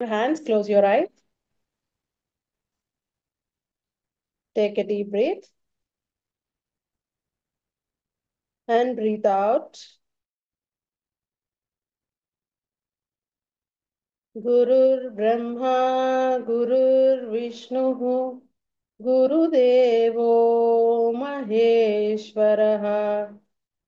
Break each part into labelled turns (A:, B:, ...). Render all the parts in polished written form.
A: Your hands, close your eyes, take a deep breath and breathe out. Gurur Brahma, Gurur Vishnu, Gurudevo Maheshwaraha,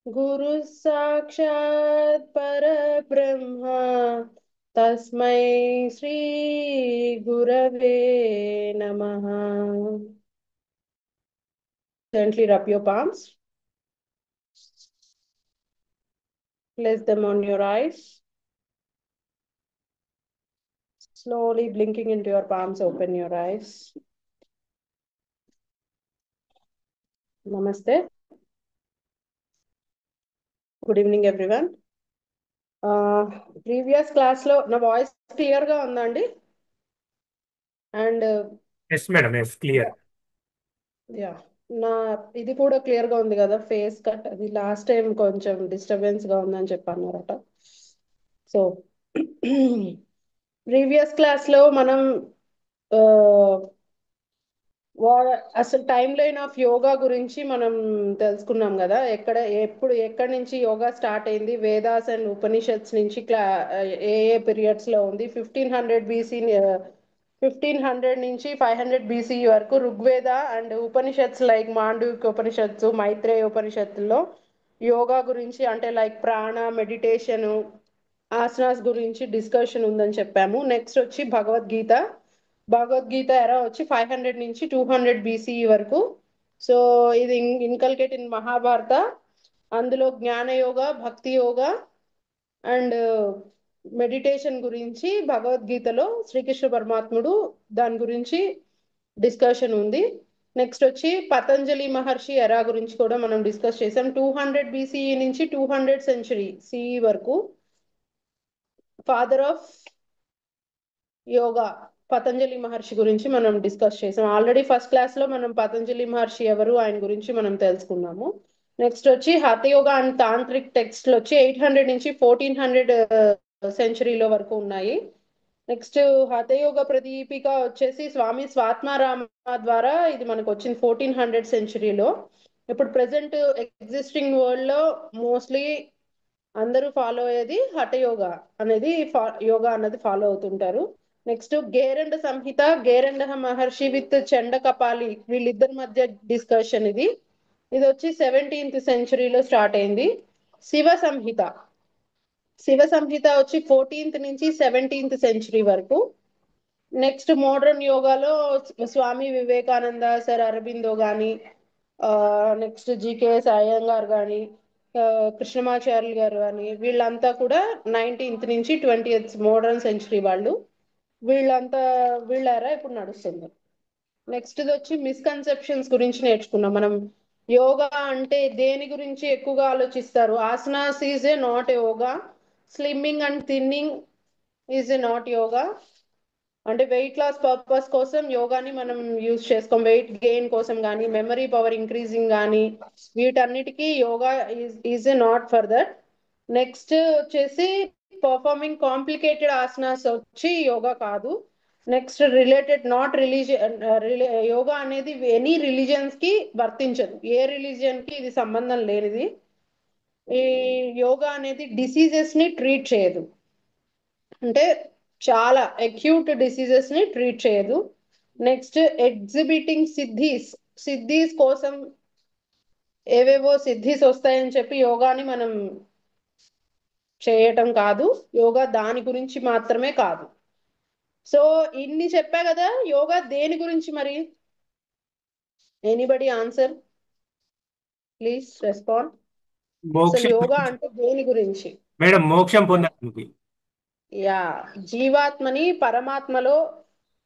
A: Guru Sakshat Parabrahma, Tasmai Sri Gurave Namaha. Gently rub your palms. Place them on your eyes. Slowly blinking into your palms, open your eyes. Namaste. Good evening, everyone. Previous class లో నా voice clear గా ఉందండి and
B: yes madam, yes clear.
A: Yeah నా ఇది కూడా clear గా ఉంది కదా ఫేస్ కట్ అది లాస్ట్ టైం కొంచెం డిస్టర్బెన్స్ గా ఉందని చెప్పన్నారట సో ప్రీవియస్ క్లాస్ లో మనం అసలు టైం లైన్ ఆఫ్ యోగా గురించి మనం తెలుసుకున్నాం కదా ఎక్కడి నుంచి యోగా స్టార్ట్ అయింది వేదాస్ అండ్ ఉపనిషత్స్ నుంచి ఏ ఏ పీరియడ్స్ లో ఉంది 1500 BC 1500 నుంచి 500 BC వరకు ఋగ్వేద అండ్ ఉపనిషత్స్ లైక్ మాండూక్య ఉపనిషత్తు మైత్రేయ ఉపనిషత్తుల్లో యోగా గురించి అంటే లైక్ ప్రాణ మెడిటేషన్ ఆసనాస్ గురించి డిస్కషన్ ఉందని చెప్పాము నెక్స్ట్ వచ్చి భగవద్గీత ఎరా వచ్చి 500 నుంచి 200 BCE వరకు సో ఇది ఇన్కల్కేట్ ఇన్ మహాభారత అందులో జ్ఞాన యోగ భక్తి యోగ అండ్ మెడిటేషన్ గురించి భగవద్గీతలో శ్రీకృష్ణ పరమాత్ముడు దాని గురించి డిస్కషన్ ఉంది నెక్స్ట్ వచ్చి పతంజలి మహర్షి ఎరా గురించి కూడా మనం డిస్కస్ చేసాం 200 BCE నుంచి 200 CE వరకు ఫాదర్ ఆఫ్ యోగా పతంజలి మహర్షి గురించి మనం డిస్కస్ చేసాం ఆల్రెడీ ఫస్ట్ క్లాస్ లో మనం పతంజలి మహర్షి ఎవరు ఆయన గురించి మనం తెలుసుకున్నాము నెక్స్ట్ వచ్చి హఠయోగా అండ్ తాంత్రిక్ టెక్స్ట్లు వచ్చి 800 నుంచి 1400 వరకు ఉన్నాయి నెక్స్ట్ హఠయోగ ప్రదీపిక వచ్చేసి స్వామి స్వాత్మారామ ద్వారా ఇది మనకు వచ్చింది 1400 ఇప్పుడు ప్రెసెంట్ ఎగ్జిస్టింగ్ వరల్డ్ లో మోస్ట్లీ అందరూ ఫాలో అయ్యేది హఠయోగా అనేది యోగా అన్నది ఫాలో అవుతుంటారు నెక్స్ట్ గేరండ సంహిత గేరండ మహర్షి విత్ చండ కపాలి వీళ్ళిద్దరి మధ్య డిస్కషన్ ఇది వచ్చి 17th century స్టార్ట్ అయింది శివ సంహిత శివ సంహిత వచ్చి 14th నుంచి 17th century వరకు నెక్స్ట్ మోడర్న్ యోగాలో స్వామి వివేకానంద సర్ అరబిందో గాని నెక్స్ట్ జీకేఎస్ అయ్యంగార్ గాని కృష్ణమాచార్యులు గారు కానీ వీళ్ళంతా కూడా 19th నుంచి 20th మోడర్న్ సెంచురీ వాళ్ళు వీళ్ళంతా వీళ్ళారా ఇప్పుడు నడుస్తుంది నెక్స్ట్ ఇది వచ్చి మిస్కన్సెప్షన్స్ గురించి నేర్చుకున్నాం మనం యోగా అంటే దేని గురించి ఎక్కువగా ఆలోచిస్తారు asanas is a not yoga slimming and thinning is a not yoga అంటే వెయిట్ లాస్ పర్పస్ కోసం యోగాని మనం యూజ్ చేసుకోం వెయిట్ గెయిన్ కోసం కానీ మెమరీ పవర్ ఇంక్రీజింగ్ కానీ వీటన్నిటికీ yoga is a not for that next వచ్చేసి పర్ఫార్మింగ్ కాంప్లికేటెడ్ ఆసనాస్ వచ్చి యోగా కాదు next related not religion yoga అనేది ఎనీ రిలీజియన్స్ కి వర్తించదు ఏ రిలీజియన్ కి ఇది సంబంధం లేనిది ఈ యోగా అనేది డిసీజెస్ ని ట్రీట్ చేయదు అంటే చాలా అక్యూట్ డిసీజెస్ ని ట్రీట్ చేయదు నెక్స్ట్ ఎగ్జిబిటింగ్ సిద్ధీస్ కోసం ఏవేవో సిద్ధీస్ వస్తాయని చెప్పి యోగాని మనం చేయటం కాదు యోగా దాని గురించి మాత్రమే కాదు సో ఇన్ని చెప్పా కదా యోగా దేని గురించి మరి ఎనీబడి ఆన్సర్ ప్లీజ్ రెస్పాండ్ అసలు
B: మోక్షం
A: యోగా
B: గురించి.
A: అంటే దేని గురించి
B: మేడం, మోక్షం పొందడానికి.
A: యా జీవాత్మని పరమాత్మలో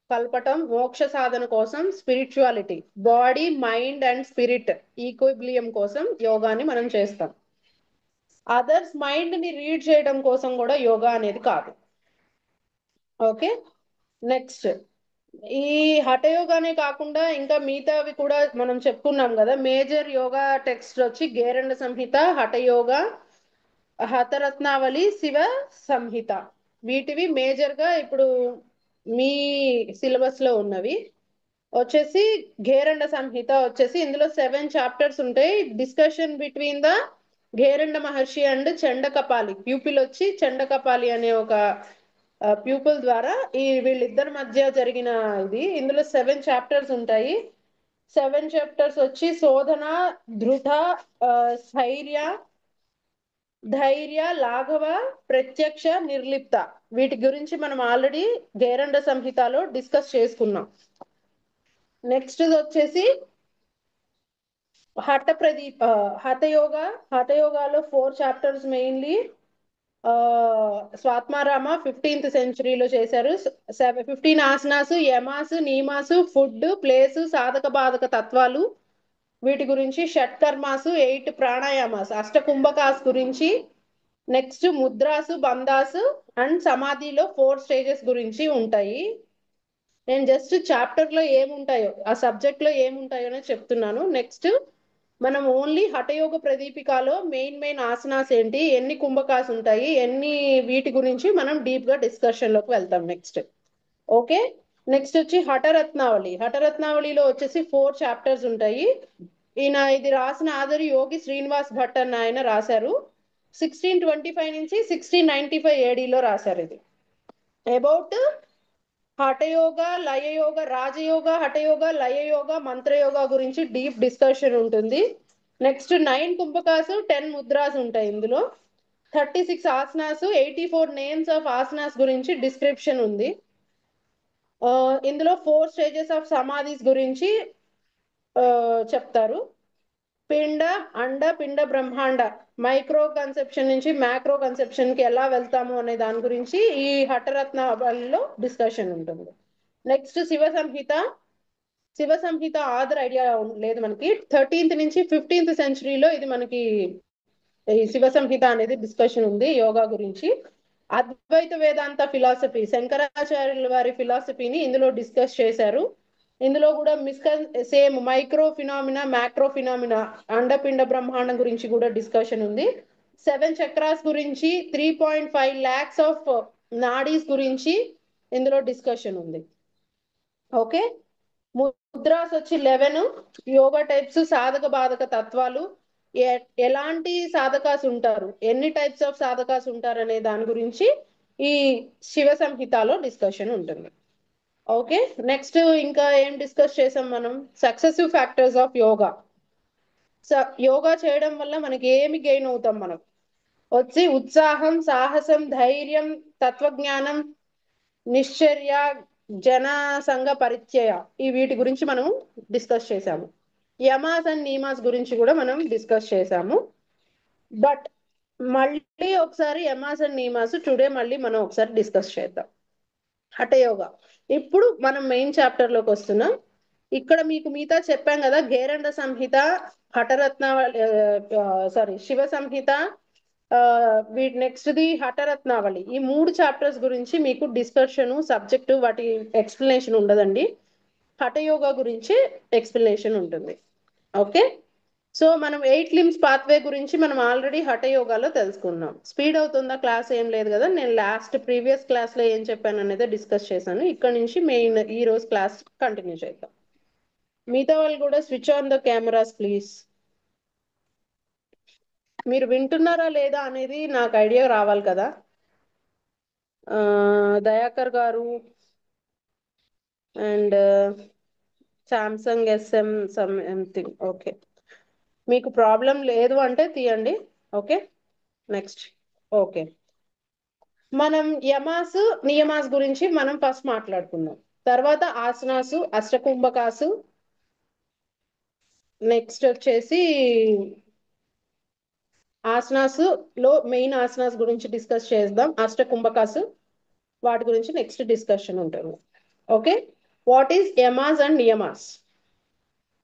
A: కలపటం మోక్ష సాధన కోసం spirituality body mind and spirit equilibrium కోసం యోగాని మనం చేస్తాం అదర్స్ మైండ్ ని రీడ్ చేయడం కోసం కూడా యోగా అనేది కాదు ఓకే నెక్స్ట్ ఈ హఠయోగానే కాకుండా ఇంకా మిగతావి కూడా మనం చెప్పుకున్నాం కదా మేజర్ యోగా టెక్స్ట్ వచ్చి గేరండ సంహిత హఠయోగా హతరత్నావళి శివ సంహిత వీటివి మేజర్ గా ఇప్పుడు మీ సిలబస్ లో ఉన్నవి వచ్చేసి ఘేరండ సంహిత వచ్చేసి ఇందులో 7 చాప్టర్స్ ఉంటాయి. Discussion between the Gheranda Maharshi and Chandakapali. Pupil వచ్చి చండకపాలి అనే ఒక ప్యూపుల్ ద్వారా ఈ వీళ్ళిద్దరి మధ్య జరిగిన ఇది. ఇందులో 7 చాప్టర్స్ ఉంటాయి. 7 చాప్టర్స్ వచ్చి శోధన, ధృత, స్థైర్య, ధైర్య, లాఘవ, ప్రత్యక్ష, నిర్లిప్త. వీటి గురించి మనం ఆల్రెడీ ఘేరండ సంహితలో డిస్కస్ చేసుకున్నాం. నెక్స్ట్ వచ్చేసి హఠయోగ. హఠయోగాలో 4 చాప్టర్స్ మెయిన్లీ. స్వాత్మారామ 15th సెంచరీలో చేశారు. 15 ఆసనాసు, యమాసు, నియమాసు, ఫుడ్, ప్లేసు, సాధక బాధక తత్వాలు వీటి గురించి. షట్కర్మాసు, 8 ప్రాణాయామాస్, అష్టకుంభకాస్ గురించి. నెక్స్ట్ ముద్రాసు, బంధాసు అండ్ సమాధిలో 4 స్టేజెస్ గురించి ఉంటాయి. నేను జస్ట్ చాప్టర్ లో ఏముంటాయో ఆ సబ్జెక్ట్ లో ఏముంటాయోనే చెప్తున్నాను. నెక్స్ట్ మనం ఓన్లీ హఠయోగ ప్రదీపికలో మెయిన్ ఆసనాస్ ఏంటి, ఎన్ని కుంభకాస్ ఉంటాయి, ఎన్ని వీటి గురించి మనం డీప్ గా డిస్కషన్ లోకి వెళ్తాం నెక్స్ట్. ఓకే. నెక్స్ట్ వచ్చి హఠరత్నావళి. హఠరత్నావళిలో వచ్చేసి 4 చాప్టర్స్ ఉంటాయి. ఇది రాసిన ఆదరి యోగి శ్రీనివాస్ భట్ అన్న ఆయన రాశారు. 1625 నుంచి 1695 ఏడీలో రాశారు. ఇది అబౌట్ హఠయోగ, లయయోగ, రాజయోగ, హఠయోగ, లయయోగ, మంత్రయోగ గురించి డీప్ డిస్కషన్ ఉంటుంది. నెక్స్ట్ 9 కుంభకాసు, 10 ముద్రాస్ ఉంటాయి ఇందులో. 36 ఆసనాసు, 84 నేమ్స్ ఆఫ్ ఆసనాస్ గురించి డిస్క్రిప్షన్ ఉంది. ఇందులో 4 స్టేజెస్ ఆఫ్ సమాధిస్ గురించి చెప్తారు. పిండ, అండ, పిండ, బ్రహ్మాండ, మైక్రో కన్సెప్షన్ నుంచి మ్యాక్రో కన్సెప్షన్ కి ఎలా వెళ్తాము అనే దాని గురించి ఈ హఠరత్నావళిలో డిస్కషన్ ఉంటుంది. నెక్స్ట్ శివ సంహిత. శివ సంహిత ఆధార్ ఐడియా లేదు మనకి. 13th నుంచి 15th సెంచరీలో ఇది మనకి ఈ శివ సంహిత అనేది డిస్కషన్ ఉంది యోగా గురించి. అద్వైత వేదాంత ఫిలాసఫీ, శంకరాచార్యుల వారి ఫిలాసఫీని ఇందులో డిస్కస్ చేశారు. ఇందులో కూడా same micro phenomena, macro phenomena, అండపిండ బ్రహ్మాండం గురించి కూడా డిస్కషన్ ఉంది. 7 చక్రాస్ గురించి, 3.5 lakhs ఆఫ్ నాడీస్ గురించి ఇందులో డిస్కషన్ ఉంది. ఓకే. ముద్రాస్ వచ్చి 11 యోగా టైప్స్, సాధక బాధక తత్వాలు, ఎలాంటి సాధకాస్ ఉంటారు, ఎన్ని టైప్స్ ఆఫ్ సాధకాస్ ఉంటారు అనే దాని గురించి ఈ శివ సంహితలో డిస్కషన్ ఉంటుంది. ఓకే. నెక్స్ట్ ఇంకా ఏం డిస్కస్ చేసాం మనం, successive factors of yoga. Yoga చేయడం వల్ల మనకి ఏమి గెయిన్ అవుతాం మనం వచ్చి ఉత్సాహం, సాహసం, ధైర్యం, తత్వజ్ఞానం, నిశ్చర్య, జన సంఘ పరిచయ, ఈ వీటి గురించి మనం డిస్కస్ చేసాము. యమాస్ అండ్ నియమాస్ గురించి కూడా మనం డిస్కస్ చేసాము. బట్ మళ్ళీ ఒకసారి యమాస్ అండ్ నియమాస్ టుడే మళ్ళీ మనం ఒకసారి డిస్కస్ చేద్దాం. హఠయోగా. ఇప్పుడు మనం మెయిన్ చాప్టర్ లోకి వస్తున్నాం. ఇక్కడ మీకు మిగతా చెప్పాం కదా, ఘేరండ సంహిత, హఠరత్న శివ సంహిత, నెక్స్ట్ ది హఠరత్నావళి. ఈ 3 చాప్టర్స్ గురించి మీకు డిస్కషన్, సబ్జెక్టు, వాటి ఎక్స్ప్లెనేషన్ ఉండదండి. హఠయోగా గురించి ఎక్స్ప్లెనేషన్ ఉంటుంది. ఓకే. సో మనం 8 limbs పాత్వే గురించి మనం ఆల్రెడీ హఠయోగాలో తెలుసుకున్నాం. స్పీడ్ అవుతుందా క్లాస్? ఏం లేదు కదా, నేను లాస్ట్ ప్రీవియస్ క్లాస్ లో ఏం చెప్పాను అనేది డిస్కస్ చేశాను. ఇక్కడ నుంచి మెయిన్ ఈ రోజు క్లాస్ కంటిన్యూ చేద్దాం. మిగతా వాళ్ళు కూడా switch on the cameras please. మీరు వింటున్నారా లేదా అనేది నాకు ఐడియా రావాలి కదా. దయాకర్ గారు and Samsung SM something. Okay, మీకు ప్రాబ్లం లేదు అంటే తీయండి. ఓకే. నెక్స్ట్. ఓకే, మనం యమాస్, నియమాస్ గురించి మనం ఫస్ట్ మాట్లాడుకుందాం. తర్వాత ఆసనాసు, అష్టకుంభకాసు, నెక్స్ట్ వచ్చేసి ఆసనాసు లో మెయిన్ ఆసనాస్ గురించి డిస్కస్ చేద్దాం. అష్టకుంభకాసు వాటి గురించి నెక్స్ట్ డిస్కషన్ ఉంటుంది. Okay. What is yamas and niyamas?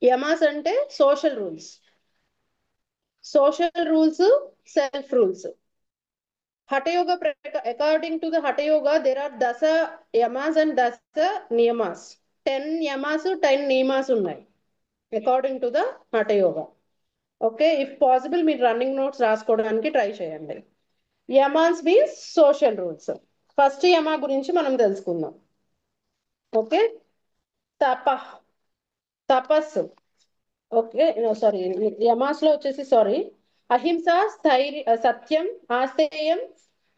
A: Yamas అంటే social rules. Social rules, self rules. Hatha Yoga according to the Hatha Yoga there are దశ యమాస్ అండ్ దశ నియమాస్. 10 యమాస్, 10 నియమాస్ ఉన్నాయి according to the hatha yoga. Okay. If possible మీరు రన్నింగ్ నోట్స్ రాసుకోవడానికి ట్రై చేయండి. యమాస్ మీన్స్ సోషల్ రూల్స్. ఫస్ట్ యమా గురించి మనం తెలుసుకుందాం. ఓకే. తప తపస్సు. ఓకే, సారీ, యమాస్ లో వచ్చేసి సారీ, అహింస, స్థైర్య, సత్యం, ఆస్తేయం,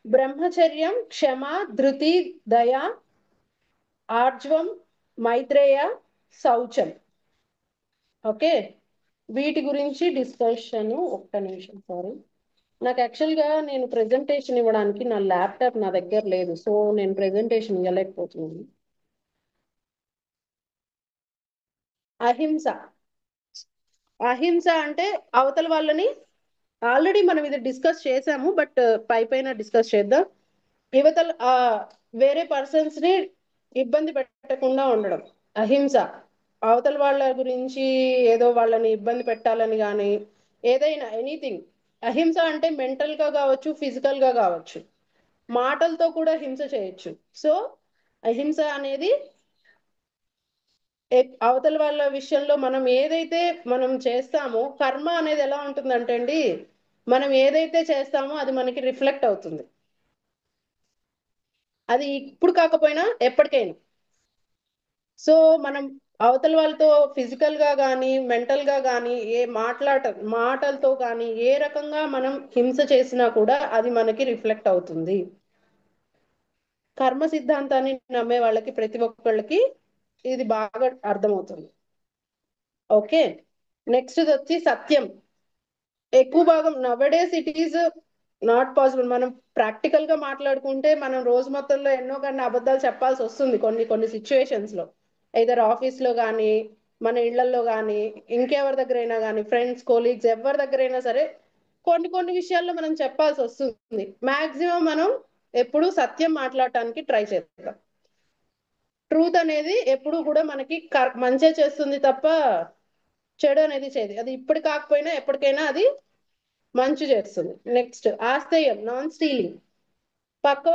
A: బ్రహ్మచర్యం, క్షమ, ధృతి, దయ, ఆర్జవం, మైత్రేయ, శౌచం. ఓకే, వీటి గురించి డిస్కషన్. ఒక్క నిమిషం, సారీ. నాకు యాక్చువల్గా నేను ప్రెజెంటేషన్ ఇవ్వడానికి నా ల్యాప్టాప్ నా దగ్గర లేదు, సో నేను ప్రెజెంటేషన్ ఇవ్వలేకపోతున్నాను. అహింస. అహింస అంటే అవతల వాళ్ళని, ఆల్రెడీ మనం ఇది డిస్కస్ చేసాము, బట్ పై పైన డిస్కస్ చేద్దాం. యువతల వేరే పర్సన్స్ ని ఇబ్బంది పెట్టకుండా ఉండడం అహింస. అవతల వాళ్ళ గురించి ఏదో వాళ్ళని ఇబ్బంది పెట్టాలని కానీ, ఏదైనా ఎనీథింగ్. అహింస అంటే మెంటల్ గా కావచ్చు, ఫిజికల్ గా కావచ్చు, మాటలతో కూడా హింస చేయొచ్చు. సో అహింస అనేది అవతల వాళ్ళ విషయంలో మనం ఏదైతే మనం చేస్తామో, కర్మ అనేది ఎలా ఉంటుందంటే అండి, మనం ఏదైతే చేస్తామో అది మనకి రిఫ్లెక్ట్ అవుతుంది. అది ఇప్పుడు కాకపోయినా ఎప్పటికైనా. సో మనం అవతల వాళ్ళతో ఫిజికల్ గా కానీ, మెంటల్ గా కానీ, మాటలతో కానీ ఏ రకంగా మనం హింస చేసినా కూడా అది మనకి రిఫ్లెక్ట్ అవుతుంది. కర్మ సిద్ధాంతాన్ని నమ్మే వాళ్ళకి, ప్రతి ఒక్కళ్ళకి ఇది బాగా అర్థమవుతుంది. ఓకే, నెక్స్ట్ వచ్చి సత్యం. ఎక్కువ భాగం నవడేస్ ఇట్ ఈస్ నాట్ పాసిబుల్. మనం ప్రాక్టికల్ గా మాట్లాడుకుంటే మనం రోజు మొత్తంలో ఎన్నో కొన్ని అబద్ధాలు చెప్పాల్సి వస్తుంది, కొన్ని కొన్ని సిచ్యువేషన్స్ లో. ఐదర్ ఆఫీస్ లో కానీ, మన ఇళ్లలో కానీ, ఇంకెవరి దగ్గర అయినా కానీ, ఫ్రెండ్స్, కోలీగ్స్, ఎవరి దగ్గర అయినా సరే కొన్ని కొన్ని విషయాల్లో మనం చెప్పాల్సి వస్తుంది. మాక్సిమం మనం ఎప్పుడు సత్యం మాట్లాడటానికి ట్రై చేస్తాం. ట్రూత్ అనేది ఎప్పుడు కూడా మనకి మంచే చేస్తుంది తప్ప చెడు అనేది చేయదు. అది ఇప్పుడు కాకపోయినా ఎప్పటికైనా అది మంచి చేస్తుంది. నెక్స్ట్ ఆస్తేయం, నాన్ స్టీలింగ్. పక్క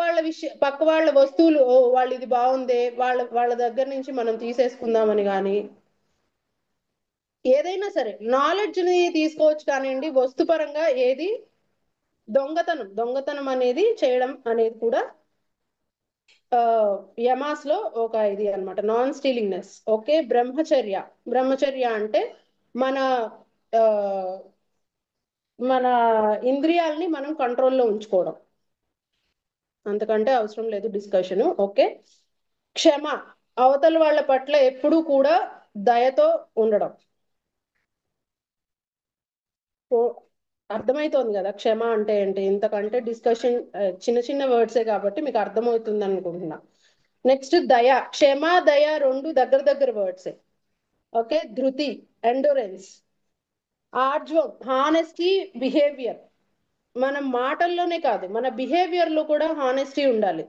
A: వాళ్ళ వస్తువులు, ఓ వాళ్ళు ఇది బాగుందే, వాళ్ళ దగ్గర నుంచి మనం తీసేసుకుందామని కానీ, ఏదైనా సరే నాలెడ్జ్ ని తీసుకోవచ్చు కానివ్వండి, వస్తుపరంగా ఏది దొంగతనం అనేది చేయడం అనేది కూడా యమాస్ లో ఒక ఇది అన్నమాట, నాన్ స్టీలింగ్నెస్. ఓకే, బ్రహ్మచర్య అంటే మన ఆ, మన ఇంద్రియాలని మనం కంట్రోల్లో ఉంచుకోవడం. అంతకంటే అవసరం లేదు డిస్కషన్. ఓకే, క్షమ, అవతల వాళ్ళ పట్ల ఎప్పుడూ కూడా దయతో ఉండడం. ఓ, అర్థమవుతోంది కదా క్షమ అంటే ఏంటి? ఇంతకంటే డిస్కషన్ చిన్న చిన్న వర్డ్సే కాబట్టి మీకు అర్థమవుతుంది అనుకుంటున్నా. నెక్స్ట్ దయ. క్షమ, దయ రెండు దగ్గర దగ్గర వర్డ్సే. ఓకే, ధృతి, ఎండూరెన్స్. ఆర్జవం, హానెస్టీ, బిహేవియర్. మన మాటల్లోనే కాదు, మన బిహేవియర్ లో కూడా హానెస్టీ ఉండాలి.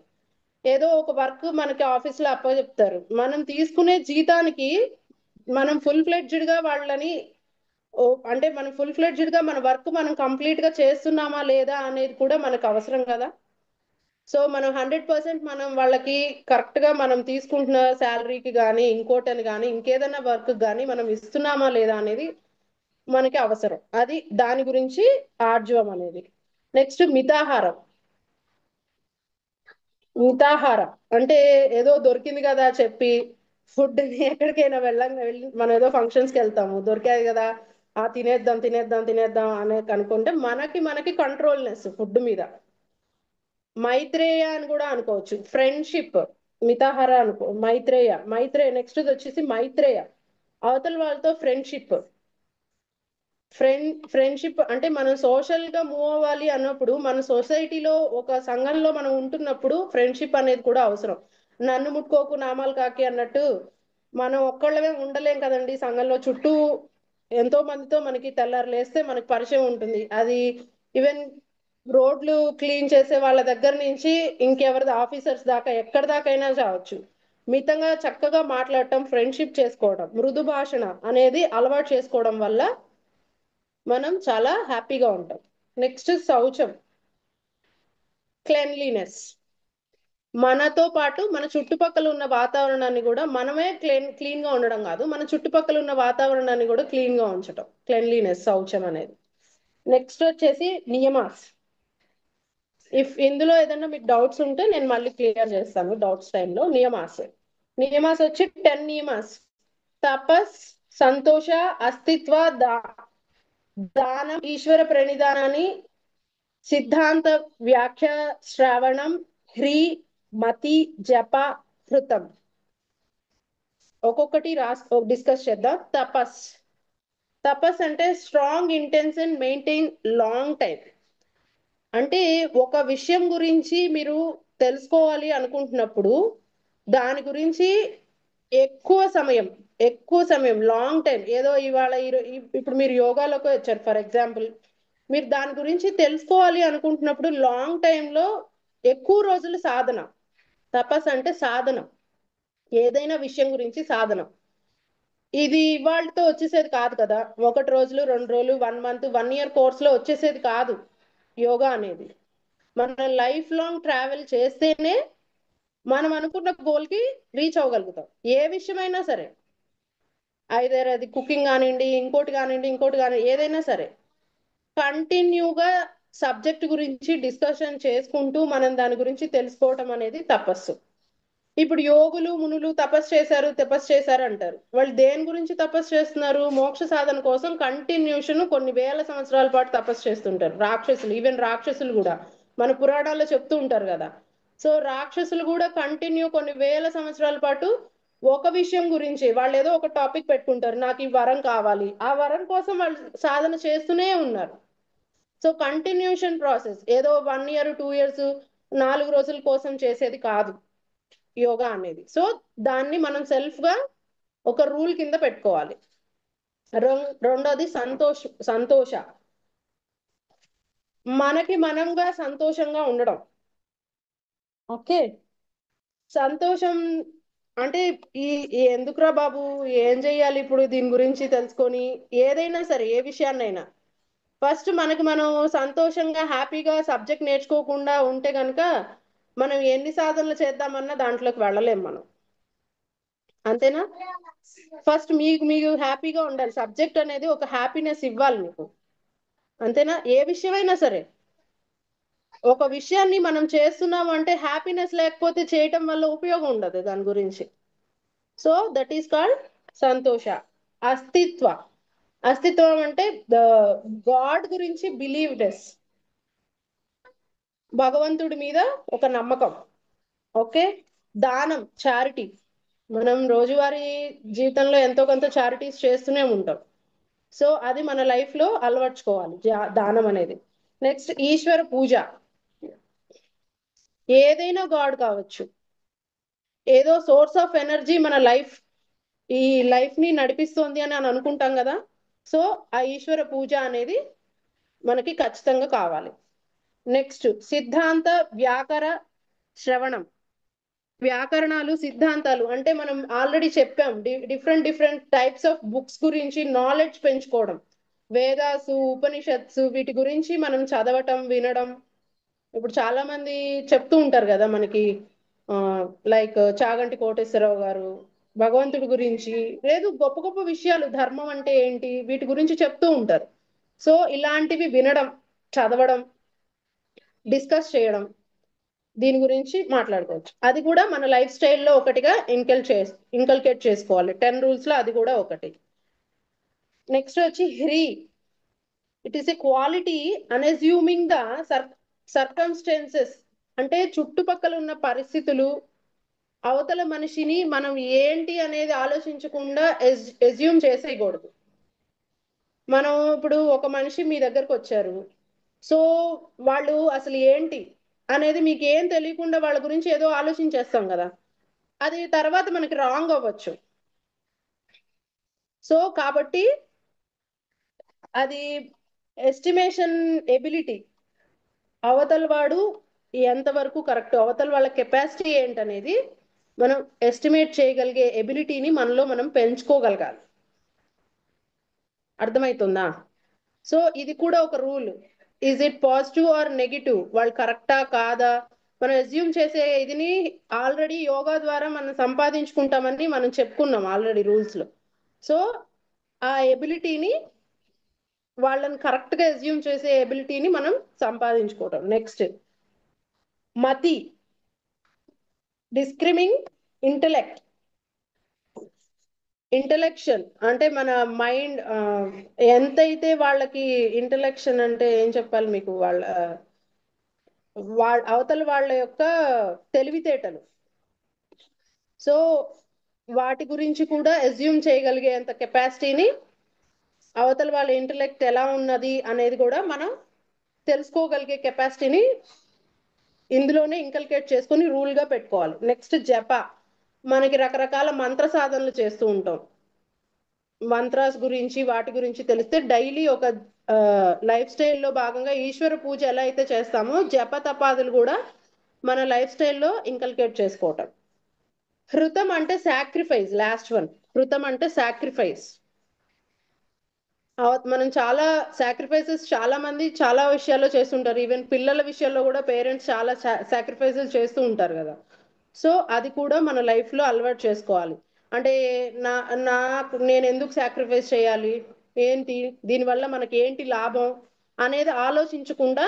A: ఏదో ఒక వర్క్ మనకి ఆఫీస్ లో అప్పచెప్తారు, మనం తీసుకునే జీతానికి మనం ఫుల్ ఫ్లెడ్జ్డ్ గా వాళ్ళని అంటే మనం ఫుల్ ఫ్లెడ్జ్డ్ గా మన వర్క్ మనం కంప్లీట్ గా చేస్తున్నామా లేదా అనేది కూడా మనకు అవసరం కదా. సో మనం 100% మనం వాళ్ళకి కరెక్ట్ గా మనం తీసుకుంటున్న శాలరీకి కానీ, ఇంకోటని కానీ, ఇంకేదైనా వర్క్ కానీ మనం ఇస్తున్నామా లేదా అనేది మనకి అవసరం. అది దాని గురించి ఆర్జవం అనేది. నెక్స్ట్ మితాహారం. మితాహారం అంటే ఏదో దొరికింది కదా చెప్పి ఫుడ్ ఎక్కడికైనా వెళ్ళి మనం ఏదో ఫంక్షన్స్ కి వెళ్తాము, దొరికాయి కదా తినేద్దాం తినేద్దాం తినేద్దాం అనే అనుకుంటే మనకి కంట్రోల్నెస్ ఫుడ్ మీద. మైత్రేయ అని కూడా అనుకోవచ్చు, ఫ్రెండ్షిప్. మితాహార అనుకో, మైత్రేయ నెక్స్ట్ వచ్చేసి మైత్రేయ, అవతల వాళ్ళతో ఫ్రెండ్షిప్. ఫ్రెండ్షిప్ అంటే మనం సోషల్ గా మూవ్ అవ్వాలి అన్నప్పుడు, మన సొసైటీలో ఒక సంఘంలో మనం ఉంటున్నప్పుడు ఫ్రెండ్షిప్ అనేది కూడా అవసరం. నన్ను ముట్టుకోకు నామాలు కాకి అన్నట్టు మనం ఒక్కళ్ళమే ఉండలేం కదండి సంఘంలో. చుట్టూ ఎంతో మందితో మనకి తెల్లారు లేస్తే మనకి పరిచయం ఉంటుంది. అది ఈవెన్ రోడ్లు క్లీన్ చేసే వాళ్ళ దగ్గర నుంచి ఇంకెవరిది ఆఫీసర్స్ దాకా ఎక్కడి దాకైనా కావచ్చు, మితంగా చక్కగా మాట్లాడటం, ఫ్రెండ్షిప్ చేసుకోవడం, మృదు భాషణ అనేది అలవాటు చేసుకోవడం వల్ల మనం చాలా హ్యాపీగా ఉంటాం. నెక్స్ట్ శౌచం, క్లెన్లీనెస్. మనతో పాటు మన చుట్టుపక్కల ఉన్న వాతావరణాన్ని కూడా మనమే క్లీన్ గా ఉండడం కాదు, మన చుట్టుపక్కల ఉన్న వాతావరణాన్ని కూడా క్లీన్ గా ఉంచడం, క్లెన్లీనెస్, శౌచం అనేది. నెక్స్ట్ వచ్చేసి నియమాస్. ఇందులో ఏదైనా మీకు డౌట్స్ ఉంటే నేను మళ్ళీ క్లియర్ చేస్తాను డౌట్స్ టైంలో. నియమాస్ నియమాస్ వచ్చి 10 నియమాస్. తపస్, సంతోష, అస్తిత్వ, దానం, ఈశ్వర ప్రణిధానాన్ని, సిద్ధాంత, వ్యాఖ్య, శ్రవణం, హ్రీ, మతి, జప, హృతం. ఒక్కొక్కటి డిస్కస్ చేద్దాం. తపస్. తపస్ అంటే strong intention maintain long time. అంటే ఒక విషయం గురించి మీరు తెలుసుకోవాలి అనుకుంటున్నప్పుడు దాని గురించి ఎక్కువ సమయం లాంగ్ టైం, ఏదో ఇవాళ ఇప్పుడు మీరు యోగాలోకి వచ్చారు ఫర్ ఎగ్జాంపుల్, మీరు దాని గురించి తెలుసుకోవాలి అనుకుంటున్నప్పుడు లాంగ్ టైంలో ఎక్కువ రోజులు సాధన. తపస్ అంటే సాధన, ఏదైనా విషయం గురించి సాధన. ఇది ఇవాళతో వచ్చేసేది కాదు కదా, 1 రోజులు 2 రోజులు 1 మంత్ 1 ఇయర్ కోర్స్ లో వచ్చేసేది కాదు యోగా అనేది. మన లైఫ్ లాంగ్ ట్రావెల్ చేస్తేనే మనం అనుకున్న గోల్ కి రీచ్ అవ్వగలుగుతాం, ఏ విషయమైనా సరే. ఐదర్ అది కుకింగ్ కానివ్వండి, ఇంకోటి కానివ్వండి, ఏదైనా సరే కంటిన్యూగా సబ్జెక్ట్ గురించి డిస్కషన్ చేసుకుంటూ మనం దాని గురించి తెలుసుకోవటం అనేది తపస్సు. ఇప్పుడు యోగులు మునులు తపస్సు చేశారు అంటారు. వాళ్ళు దేని గురించి తపస్సు చేస్తున్నారు? మోక్ష సాధన కోసం కంటిన్యూషన్ కొన్ని వేల సంవత్సరాల పాటు తపస్సు చేస్తుంటారు. రాక్షసులు, ఈవెన్ రాక్షసులు కూడా మన పురాణాల్లో చెప్తూ ఉంటారు కదా. సో రాక్షసులు కూడా కంటిన్యూ కొన్ని వేల సంవత్సరాల పాటు ఒక విషయం గురించి వాళ్ళు ఏదో ఒక టాపిక్ పెట్టుకుంటారు, నాకు ఈ వరం కావాలి, ఆ వరం కోసం వాళ్ళు సాధన చేస్తూనే ఉన్నారు. సో కంటిన్యూషన్ ప్రాసెస్, ఏదో 1 ఇయర్ 2 ఇయర్స్ 4 రోజుల కోసం చేసేది కాదు యోగా అనేది. సో దాన్ని మనం సెల్ఫ్ గా ఒక రూల్ కింద పెట్టుకోవాలి. రెండోది సంతోష. మనకి మనంగా సంతోషంగా ఉండడం. ఓకే, సంతోషం అంటే ఈ ఎందుకురా బాబు, ఏం చెయ్యాలి ఇప్పుడు దీని గురించి తెలుసుకొని, ఏదైనా సరే ఏ విషయాన్నైనా ఫస్ట్ మనకి మనం సంతోషంగా హ్యాపీగా సబ్జెక్ట్ నేర్చుకోకుండా ఉంటే కనుక మనం ఎన్ని సాధనలు చేద్దామన్నా దాంట్లోకి వెళ్ళలేం మనం. అంతేనా? ఫస్ట్ మీకు హ్యాపీగా ఉండాలి, సబ్జెక్ట్ అనేది ఒక హ్యాపీనెస్ ఇవ్వాలి మీకు. అంతేనా? ఏ విషయమైనా సరే ఒక విషయాన్ని మనం చేస్తున్నాం అంటే హ్యాపీనెస్ లేకపోతే చేయటం వల్ల ఉపయోగం ఉండదు దాని గురించి. సో దట్ ఈస్ కాల్డ్ సంతోష. అస్తిత్వ. అస్తిత్వం అంటే గాడ్ గురించి బిలీవ్నెస్, భగవంతుడి మీద ఒక నమ్మకం. ఓకే, దానం, చారిటీ. మనం రోజువారీ జీవితంలో ఎంతో కొంత చారిటీస్ చేస్తూనే ఉంటాం. సో అది మన లైఫ్ లో అలవర్చుకోవాలి దానం అనేది. నెక్స్ట్ ఈశ్వర పూజ. ఏదైనా గాడ్ కావచ్చు, ఏదో సోర్స్ ఆఫ్ ఎనర్జీ మన ఈ లైఫ్ ని నడిపిస్తోంది అని అనుకుంటాం కదా. సో ఆ ఈశ్వర పూజ అనేది మనకి ఖచ్చితంగా కావాలి. నెక్స్ట్ సిద్ధాంత, వ్యాకర, శ్రవణం. వ్యాకరణాలు, సిద్ధాంతాలు అంటే మనం ఆల్రెడీ చెప్పాం, డిఫరెంట్ టైప్స్ ఆఫ్ బుక్స్ గురించి నాలెడ్జ్ పెంచుకోవడం. వేదాసు, ఉపనిషత్సు, వీటి గురించి మనం చదవటం, వినడం. ఇప్పుడు చాలా మంది చెప్తూ ఉంటారు కదా మనకి, లైక్ చాగంటి కోటేశ్వరరావు గారు భగవంతుడి గురించి, లేదు గొప్ప గొప్ప విషయాలు, ధర్మం అంటే ఏంటి, వీటి గురించి చెప్తూ ఉంటారు. సో ఇలాంటివి వినడం, చదవడం, డిస్కస్ చేయడం, దీని గురించి మాట్లాడుకోవచ్చు. అది కూడా మన లైఫ్ స్టైల్లో ఒకటిగా ఇంకల్కేట్ చేసుకోవాలి. 10 రూల్స్ లో అది కూడా ఒకటి. నెక్స్ట్ వచ్చి హ్రీ. It is a quality unassuming the circumstances. అంటే చుట్టుపక్కల ఉన్న పరిస్థితులు, అవతల మనిషిని మనం ఏంటి అనేది ఆలోచించకుండా ఎజ్యూమ్ చేసేయకూడదు. మనం ఇప్పుడు ఒక మనిషి మీ దగ్గరకు వచ్చారు, సో వాళ్ళు అసలు ఏంటి అనేది మీకు ఏం తెలియకుండా వాళ్ళ గురించి ఏదో ఆలోచించేస్తాం కదా, అది తర్వాత మనకి రాంగ్ అవ్వచ్చు. సో కాబట్టి అది ఎస్టిమేషన్ ఎబిలిటీ, అవతల వాడు ఎంతవరకు కరెక్ట్, అవతల వాళ్ళ కెపాసిటీ ఏంటనేది మనం ఎస్టిమేట్ చేయగలిగే ఎబిలిటీని మనలో మనం పెంచుకోగలగాలి. అర్థమవుతుందా? సో ఇది కూడా ఒక rule. Is it positive or negative, వాళ్ళు కరెక్టా కాదా, మనం అజ్యూమ్ చేసే ఇదిని ఆల్రెడీ యోగా ద్వారా మనం సంపాదించుకుంటామని మనం చెప్పుకున్నాం ఆల్రెడీ రూల్స్ లో. సో ఆ ఎబిలిటీని, వాళ్ళని కరెక్ట్ గా అజ్యూమ్ చేసే ఎబిలిటీని మనం సంపాదించుకోవటం. నెక్స్ట్ మతి, డిస్క్రిమింగ్ ఇంటలెక్ట్. ఇంటలెక్షన్ అంటే మన మైండ్, ఎంతైతే వాళ్ళకి ఇంటలెక్షన్ అంటే ఏం చెప్పాలి మీకు, వాళ్ళ అవతల వాళ్ళ యొక్క తెలివితేటలు. సో వాటి గురించి కూడా అజ్యూమ్ చేయగలిగేంత కెపాసిటీని, అవతల వాళ్ళ ఇంటలెక్ట్ ఎలా ఉన్నది అనేది కూడా మనం తెలుసుకోగలిగే కెపాసిటీని ఇందులోనే ఇంకల్కేట్ చేసుకొని రూల్ గా పెట్టుకోవాలి. నెక్స్ట్ జప. మనకి రకరకాల మంత్ర సాధనలు చేస్తూ ఉంటాం. మంత్రాస్ గురించి వాటి గురించి తెలిస్తే డైలీ ఒక లైఫ్ స్టైల్లో భాగంగా ఈశ్వర పూజ ఎలా అయితే చేస్తామో జప తపాదులు కూడా మన లైఫ్ స్టైల్లో ఇంకల్కేట్ చేసుకోవటం. హృతం అంటే సాక్రిఫైస్, లాస్ట్ వన్. హృతం అంటే సాక్రిఫైస్. మనం చాలా సాక్రిఫైసెస్ చాలా మంది చాలా విషయాల్లో చేస్తుంటారు. ఈవెన్ పిల్లల విషయంలో కూడా పేరెంట్స్ చాలా సాక్రిఫైసెస్ చేస్తూ ఉంటారు కదా. సో అది కూడా మన లైఫ్ లో అలవాటు చేసుకోవాలి. అంటే నా నేను ఎందుకు సాక్రిఫైస్ చేయాలి, ఏంటి దీనివల్ల మనకి ఏంటి లాభం అనేది ఆలోచించకుండా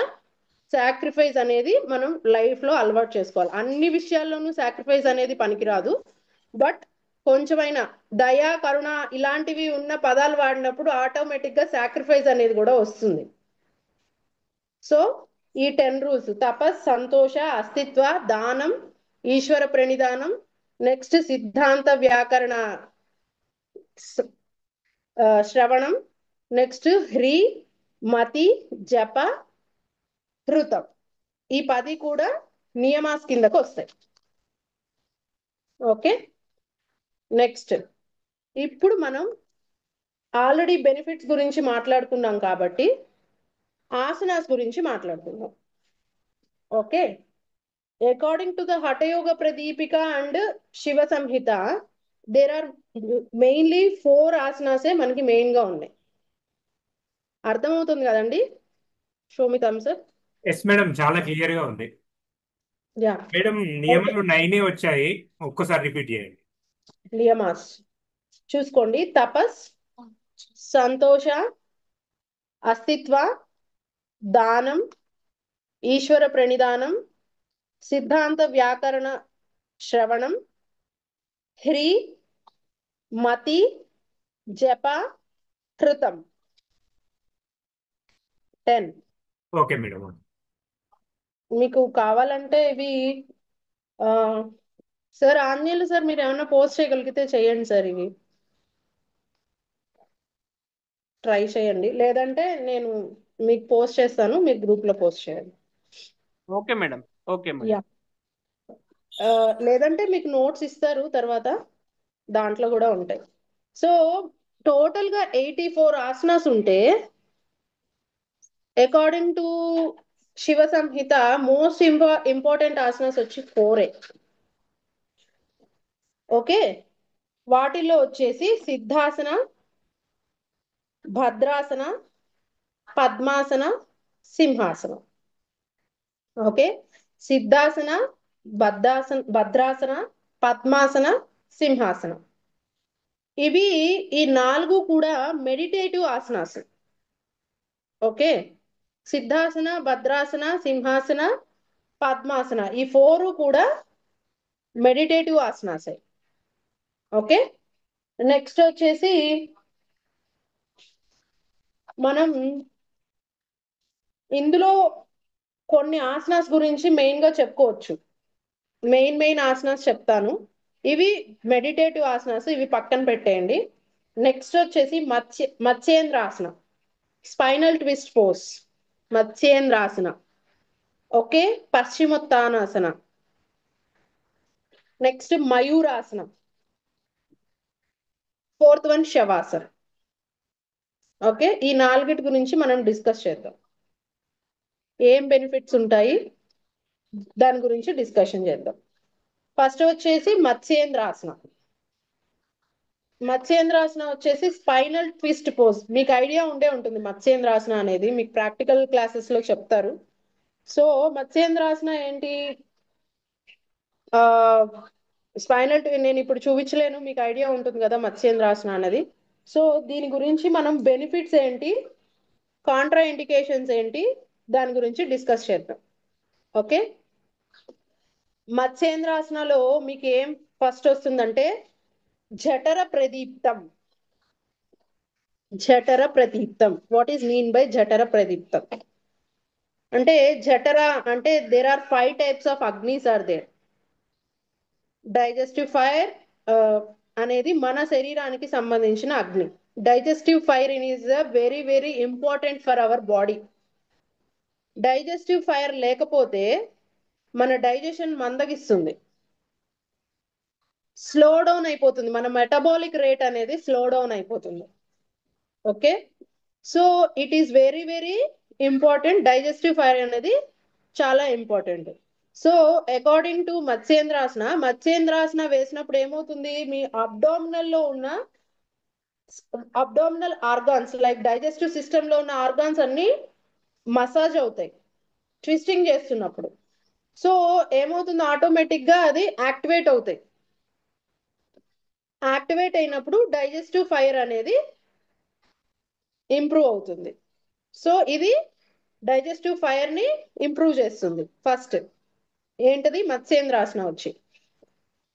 A: సాక్రిఫైస్ అనేది మనం లైఫ్ లో అలవాటు చేసుకోవాలి. అన్ని విషయాల్లోనూ సాక్రిఫైస్ అనేది పనికిరాదు, బట్ కొంచెమైనా దయ కరుణ ఇలాంటివి ఉన్న పదాలు వాడినప్పుడు ఆటోమేటిక్ గా సాక్రిఫైస్ అనేది కూడా వస్తుంది. సో ఈ 10 రూల్స్: తపస్, సంతోష, అస్తిత్వ, దానం, ఈశ్వర ప్రణిధానం, నెక్స్ట్ సిద్ధాంత వ్యాకరణ శ్రవణం, నెక్స్ట్ హ్రీ, మతి, జప, హృతం. ఈ 10 కూడా నియమాస్ కిందకు వస్తాయి. ఓకే, నెక్స్ట్ ఇప్పుడు మనం ఆల్రెడీ బెనిఫిట్స్ గురించి మాట్లాడుకున్నాం కాబట్టి ఆసనాస్ గురించి మాట్లాడుకుందాం. Okay, according to the Hatha Yoga Pradipika and Shiva Samhita, there are mainly 4 ఆసనాసే మనకి మెయిన్ గా ఉన్నాయి. అర్థమవుతుంది కదండి? షోమితం సార్.
B: ఎస్ మేడం, చాలా క్లియర్ గా ఉంది
A: యా,
B: మేడం.
A: ఓకే.
B: నియమాలు 9 వచ్చాయి, ఒక్కసారి రిపీట్ చేయండి.
A: నియమాస్ చూసుకోండి: తపస్, సంతోష, అస్తిత్వ, దానం, ఈశ్వర ప్రణిధానం, సిద్ధాంత వ్యాకరణ శ్రవణం, హ్రీ, మతి, జప, హృతం. 10.
B: Okay madam.
A: మీకు కావాలంటే ఇవి సార్ ఆంజనేయులు సార్, మీరు ఏమైనా పోస్ట్ చేయగలిగితే చేయండి సార్. ఇవి ట్రై చేయండి, లేదంటే నేను మీకు పోస్ట్ చేస్తాను, మీరు గ్రూప్ లో పోస్ట్ చేయండి.
C: Okay madam. Okay madam.
A: Yeah, లేదంటే మీకు నోట్స్ ఇస్తారు తర్వాత, దాంట్లో కూడా ఉంటాయి. సో టోటల్ గా 84 ఆసనాస్ ఉంటే according to Shiva Samhita most important asanas వచ్చి 4. ఓకే, వాటిల్లో వచ్చేసి సిద్ధాసన, భద్రాసన, పద్మాసన, సింహాసనం. ఓకే, సిద్ధాసన, భద్రాసన, పద్మాసన, సింహాసనం. ఇవి ఈ 4 కూడా మెడిటేటివ్ ఆసనాస్. ఓకే, సిద్ధాసన, భద్రాసన, సింహాసన, పద్మాసన ఈ 4 కూడా మెడిటేటివ్ ఆసనాసే. ఓకే, నెక్స్ట్ వచ్చేసి మనం ఇందులో కొన్ని ఆసనాస్ గురించి మెయిన్ గా చెప్పుకోవచ్చు. మెయిన్ ఆసనాస్ చెప్తాను. ఇవి మెడిటేటివ్ ఆసనాస్, ఇవి పక్కన పెట్టేయండి. నెక్స్ట్ వచ్చేసి మత్స్యేంద్రాసన, స్పైనల్ ట్విస్ట్ పోస్, మత్స్యేంద్రాసన. Okay, Paschimottanasana, next మయూరాసనం, 4th one శవాసన. Okay, ఈ 4 గురించి మనం డిస్కస్ చేద్దాం. ఏం బెనిఫిట్స్ ఉంటాయి దాని గురించి డిస్కషన్ చేద్దాం. ఫస్ట్ వచ్చేసి మత్స్యేంద్రాసన. మత్స్యేంద్రాసన వచ్చేసి స్పైనల్ ట్విస్ట్ పోజ్. మీకు ఐడియా ఉండే ఉంటుంది మత్స్యేంద్రాసన అనేది, మీకు ప్రాక్టికల్ క్లాసెస్ లో చెప్తారు. సో మత్స్యేంద్రాసన ఏంటి, స్పైనల్, నేను ఇప్పుడు చూపించలేను, మీకు ఐడియా ఉంటుంది కదా మత్స్యేంద్రాసన అనేది. సో దీని గురించి మనం బెనిఫిట్స్ ఏంటి, కాంట్రా ఇండికేషన్స్ ఏంటి, దాని గురించి డిస్కస్ చేద్దాం. ఓకే, మత్స్యేంద్రాసనలో మీకు ఏం ఫస్ట్ వస్తుందంటే జఠర ప్రదీప్తం. జఠర ప్రదీప్తం. వాట్ ఈస్ మీన్ బై జఠర ప్రదీప్తం? అంటే జఠర అంటే there are 5 types of agnis are there. Digestive fire అనేది మన శరీరానికి సంబంధించిన అగ్ని. Digestive fire is very very important for our body. Digestive fire లేకపోతే మన డైజెషన్ మందగిస్తుంది, స్లో డౌన్ అయిపోతుంది, మన మెటబాలిక్ రేట్ అనేది స్లో డౌన్ అయిపోతుంది. Okay, so it is very very important. Digestive fire అనేది చాలా ఇంపార్టెంట్. సో అకార్డింగ్ టు మత్స్యేంద్రాసన వేసినప్పుడు ఏమవుతుంది, మీ అబ్డామినల్ లో ఉన్న abdominal organs like digestive system లో ఉన్న ఆర్గాన్స్ అన్ని మసాజ్ అవుతాయి ట్విస్టింగ్ చేస్తున్నప్పుడు. సో ఏమవుతుంది, ఆటోమేటిక్ గా అది యాక్టివేట్ అవుతాయి. యాక్టివేట్ అయినప్పుడు డైజెస్టివ్ ఫైర్ అనేది ఇంప్రూవ్ అవుతుంది. సో ఇది డైజెస్టివ్ ఫైర్ ని ఇంప్రూవ్ చేస్తుంది. ఫస్ట్ ఏంటిది, మత్స్యేంద్రాసన వచ్చి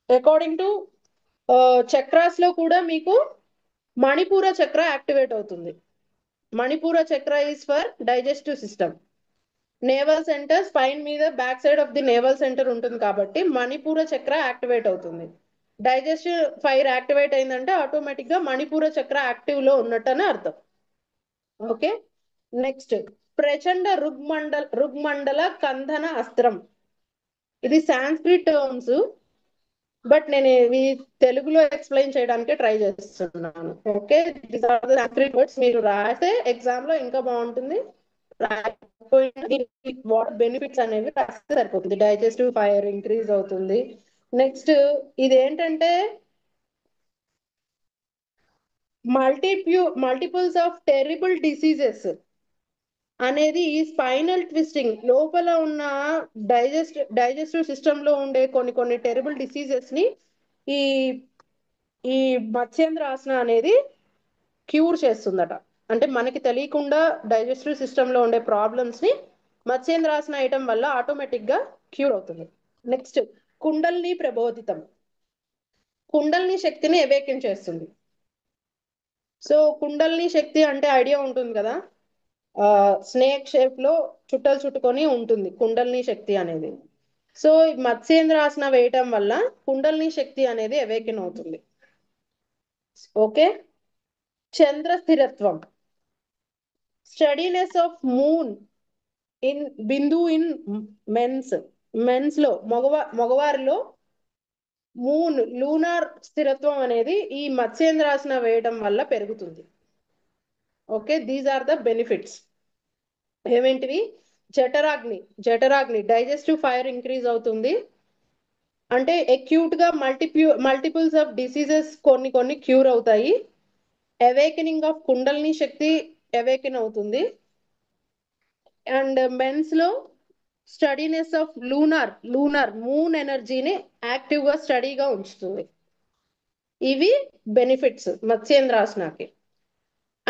A: అకార్డింగ్ టు చక్రాస్ లో కూడా మీకు మణిపూర చక్ర యాక్టివేట్ అవుతుంది. Manipura chakra is for digestive system. Navel centre spine మీద back side of the navel centre ఉంటుంది కాబట్టి మణిపూర చక్ర యాక్టివేట్ అవుతుంది. డైజెస్టివ్ ఫైర్ యాక్టివేట్ అయిందంటే ఆటోమేటిక్ గా మణిపూర చక్ర యాక్టివ్ లో ఉన్నట్టు అని అర్థం. ఓకే, నెక్స్ట్ ప్రచండ రుగ్మండల కంధన అస్త్రం. ఇది సాంస్క్రిట్ టర్మ్స్, బట్ నేను ఇవి తెలుగులో ఎక్స్ప్లెయిన్ చేయడానికి ట్రై చేస్తున్నాను. Okay, these are the Sanskrit words. మీరు రాసే ఎగ్జామ్ లో ఇంకా బాగుంటుంది, వాట్ బెనిఫిట్స్ అనేవి రాస్తే సరిపోతుంది. డైజెస్టివ్ ఫైర్ ఇంక్రీజ్ అవుతుంది. నెక్స్ట్ ఇది ఏంటంటే మల్టిపుల్స్ ఆఫ్ టెరిబుల్ డిసీజెస్ అనేది ఈ స్పైనల్ ట్విస్టింగ్ లోపల ఉన్న డైజెస్టివ్ సిస్టమ్ లో ఉండే కొన్ని టెరిబుల్ డిసీజెస్ ని ఈ ఈ మత్స్యేంద్రాసన అనేది క్యూర్ చేస్తుందట. అంటే మనకి తెలియకుండా డైజెస్టివ్ సిస్టమ్ లో ఉండే ప్రాబ్లమ్స్ ని మత్స్యేంద్రాసన వేయటం వల్ల ఆటోమేటిక్ గా క్యూర్ అవుతుంది. నెక్స్ట్ కుండల్ని ప్రబోధితం. కుండల్ని శక్తిని అవేకెన్ చేస్తుంది. సో కుండల్ని శక్తి అంటే ఐడియా ఉంటుంది కదా, స్నేక్ షేప్ లో చుట్టలు చుట్టుకొని ఉంటుంది కుండల్ని శక్తి అనేది. సో మత్స్యేంద్రాసన వేయటం వల్ల కుండల్ని శక్తి అనేది అవేకెన్ అవుతుంది. ఓకే, చంద్ర స్థిరత్వం. Steadiness of moon in bindu in men's లో మగవారిలో మూన్ లూనార్ స్థిరత్వం అనేది ఈ మత్స్యేంద్రాసన వేయడం వల్ల పెరుగుతుంది. Okay, these are the benefits. ఏమేంటివి, జఠరాగ్ని డైజెస్టివ్ ఫైర్ ఇంక్రీజ్ అవుతుంది. అంటే అక్యూట్ గా మల్టిపుల్స్ ఆఫ్ డిసీజెస్ కొన్ని క్యూర్ అవుతాయి. Awakening of kundalini shakti awaken అవుతుంది. అండ్ మెన్స్ లో స్టడీనెస్ ఆఫ్ లూనర్ మూన్ ఎనర్జీని యాక్టివ్ గా స్టడీగా ఉంచుతుంది. ఇవి బెనిఫిట్స్ మత్స్యేంద్రాసనకి.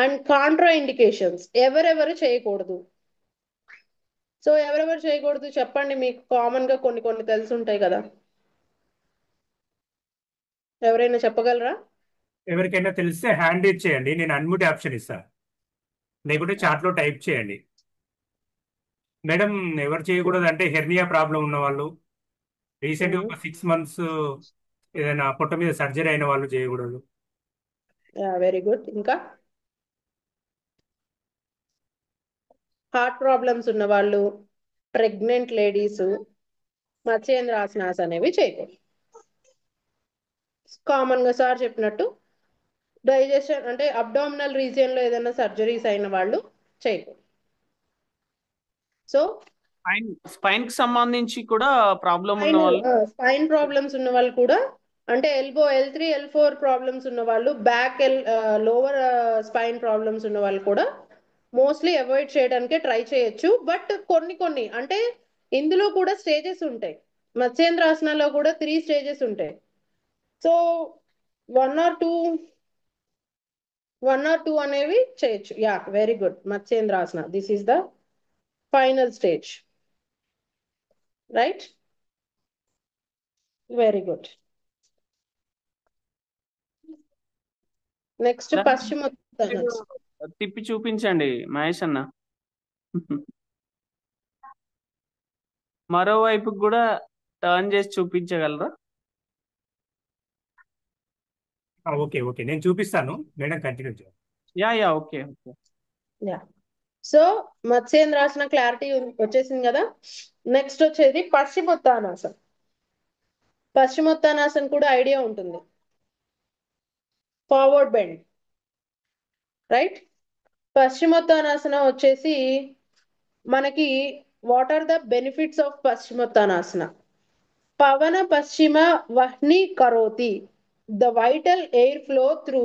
A: అండ్ కాంట్రా ఇండికేషన్స్, ఎవరెవరు చేయకూడదు. సో ఎవరెవరు చేయకూడదు చెప్పండి, మీకు కామన్ గా కొన్ని తెలిసి ఉంటాయి కదా, ఎవరైనా చెప్పగలరా?
B: ఎవరికైనా తెలిస్తే హ్యాండ్ రేజ్ చేయండి, నేను అన్మ్యూట్ ఆప్షన్ ఇస్తా, లేకుంటే చాట్లో టైప్ చేయండి. మేడం, ఎవరు చేయకూడదు అంటే హెర్నియా ప్రాబ్లం ఉన్న వాళ్ళు, రీసెంట్గా ఒక 6 months ఏదైనా పొట్ట మీద సర్జరీ అయిన వాళ్ళు చేయకూడదు.
A: Very good. ఇంకా హార్ట్ ప్రాబ్లమ్స్ ఉన్న వాళ్ళు, ప్రెగ్నెంట్ లేడీస్ మత్స్యేంద్రాసనాస్ అనేవి చేయకూడదు. కామన్ గా సార్ చెప్పినట్టు డైజెషన్ అంటే అబ్డామినల్ రీజియన్ లో ఏదైనా సర్జరీస్ అయిన వాళ్ళు చేయకూడదు. సో
C: స్పైన్ కి సంబంధించి కూడా ప్రాబ్లం ఉన్న వాళ్ళు,
A: స్పైన్ ప్రాబ్లమ్స్ ఉన్న వాళ్ళు కూడా, అంటే ఎల్బో L3 L4 ప్రాబ్లమ్స్ ఉన్న వాళ్ళు, బ్యాక్ లోవర్ స్పైన్ ప్రాబ్లమ్స్ ఉన్న వాళ్ళు కూడా మోస్ట్లీ అవాయిడ్ చేయడానికే ట్రై చేయొచ్చు. బట్ కొన్ని అంటే ఇందులో కూడా స్టేజెస్ ఉంటాయి. మత్స్యేంద్రాసనలో కూడా 3 స్టేజెస్ ఉంటాయి. సో వన్ ఆర్ టూ అనేవి చేయొచ్చు. Yeah, very good. Matsyendrasana, this is the final stage, right? Very good. Next Paschimottanasana.
C: తిప్పి చూపించండి మహేష్ అన్న. మరోవైపు కూడా టర్న్ చేసి చూపించగలరా?
B: ఓకే ఓకే, నేను చూపిస్తాను మేడం, కంటిన్యూ చేయండి.
C: Yeah okay okay.
A: Yeah, so Matsyendrasana clarity వచ్చేసింది కదా. నెక్స్ట్ వచ్చేది పశ్చిమోత్తానాసన. పశ్చిమోత్తానాసన కూడా ఐడియా ఉంటుంది, ఫార్వర్డ్ బెండ్, రైట్. పశ్చిమోత్తానాసన వచ్చేసి మనకి what are the benefits of Paschimottanasana? పవన పశ్చిమ వహ్ని కరోతి the vital air flow through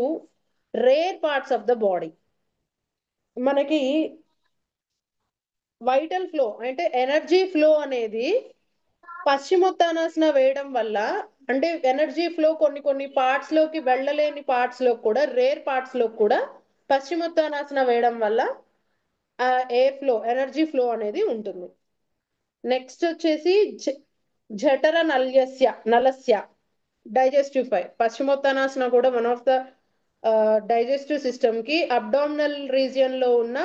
A: rear parts of the body. మనకి వైటల్ ఫ్లో అంటే ఎనర్జీ ఫ్లో అనేది పశ్చిమోత్తానాసన వేయడం వల్ల, అంటే ఎనర్జీ ఫ్లో కొన్ని కొన్ని పార్ట్స్ లోకి వెళ్ళలేని పార్ట్స్ లో కూడా, రేర్ పార్ట్స్ లో కూడా పశ్చిమోత్తానాసన వేయడం వల్ల ఆ ఎయిర్ ఫ్లో, ఎనర్జీ ఫ్లో అనేది ఉంటుంది. నెక్స్ట్ వచ్చేసి జఠర నలస్య డైజెస్టివ్ ఫైర్. పశ్చిమోత్తానాసన కూడా one of the digestive system కి అబ్డామినల్ రీజియన్ లో ఉన్న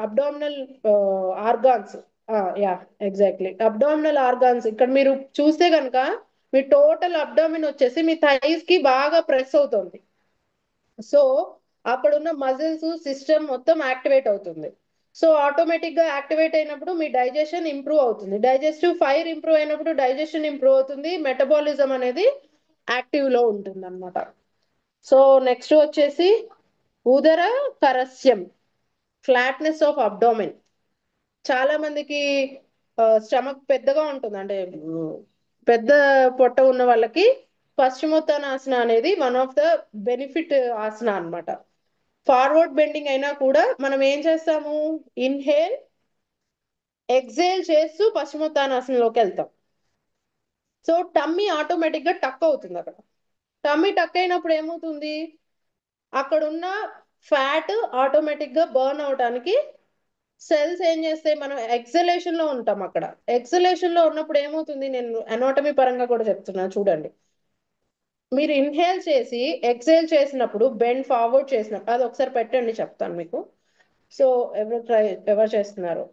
A: abdominal organs, yeah exactly abdominal organs. ఇక్కడ మీరు చూస్తే కనుక మీ టోటల్ అబ్డామిన్ వచ్చేసి మీ థైస్ కి బాగా ప్రెస్ అవుతుంది. సో అక్కడ ఉన్న మజిల్స్ సిస్టమ్ మొత్తం యాక్టివేట్ అవుతుంది. సో ఆటోమేటిక్ గా యాక్టివేట్ అయినప్పుడు మీ డైజెషన్ ఇంప్రూవ్ అవుతుంది. డైజెస్టివ్ ఫైర్ ఇంప్రూవ్ అయినప్పుడు డైజెషన్ ఇంప్రూవ్ అవుతుంది, మెటబాలిజం అనేది యాక్టివ్ లో ఉంటుంది అనమాట. సో నెక్స్ట్ వచ్చేసి ఉదర కరస్యం, ఫ్లాట్నెస్ ఆఫ్ అబ్డోమెన్. చాలా మందికి స్టమక్ పెద్దగా ఉంటుంది, అంటే పెద్ద పొట్ట ఉన్న వాళ్ళకి పశ్చిమోత్తానాసన అనేది వన్ ఆఫ్ ద బెనిఫిట్ ఆసన అన్నమాట. ఫార్వర్డ్ బెండింగ్ అయినా కూడా మనం ఏం చేస్తాము, ఇన్హేల్ ఎక్సేల్ చేస్తూ పశ్చిమోత్తానాసనలోకి వెళ్తాం. సో టమ్మీ ఆటోమేటిక్ గా టక్ అవుతుంది. అక్కడ టమ్మీ టక్ అయినప్పుడు ఏమవుతుంది, అక్కడున్న ఫ్యాట్ ఆటోమేటిక్ గా బర్న్ అవడానికి సెల్స్ ఏం చేస్తాయి, మనం ఎక్సలేషన్ లో ఉంటాం. అక్కడ ఎక్సలేషన్ లో ఉన్నప్పుడు ఏమవుతుంది, నేను అనాటమీ పరంగా కూడా చెప్తున్నా చూడండి. మీరు ఇన్హేల్ చేసి ఎక్సేల్ చేసినప్పుడు, బెండ్ ఫార్వర్డ్ చేసినప్పుడు, అది ఒకసారి పెట్టండి చెప్తాను మీకు. సో ఎవరు చేస్తున్నారు,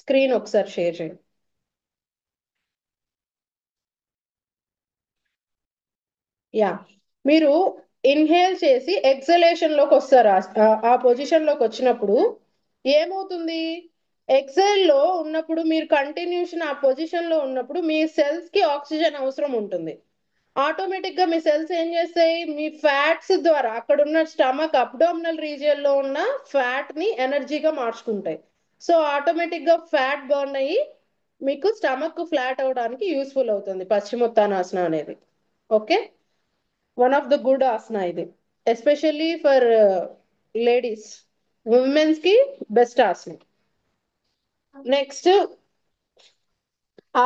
A: స్క్రీన్ ఒకసారి షేర్ చేయండి. యా, మీరు ఇన్హేల్ చేసి ఎక్సలేషన్ లోకి వస్తారు. ఆ పొజిషన్ లోకి వచ్చినప్పుడు ఏమవుతుంది, ఎక్సెల్ లో ఉన్నప్పుడు మీరు కంటిన్యూషన్ ఆ పొజిషన్ లో ఉన్నప్పుడు మీ సెల్స్ కి ఆక్సిజన్ అవసరం ఉంటుంది. ఆటోమేటిక్ గా మీ సెల్స్ ఏం చేస్తాయి, మీ ఫ్యాట్స్ ద్వారా అక్కడ ఉన్న స్టమక్ అబ్డామినల్ రీజియన్ లో ఉన్న ఫ్యాట్ ని ఎనర్జీగా మార్చుకుంటాయి. సో ఆటోమేటిక్ గా ఫ్యాట్ బర్న్ అయ్యి మీకు స్టమక్ ఫ్లాట్ అవడానికి యూస్ఫుల్ అవుతుంది పశ్చిమోత్తానాసన అనేది. Okay, one of the good asana ఇది, ఎస్పెషల్లీ ఫర్ లేడీస్, ఉమెన్స్ కి బెస్ట్ ఆసన. నెక్స్ట్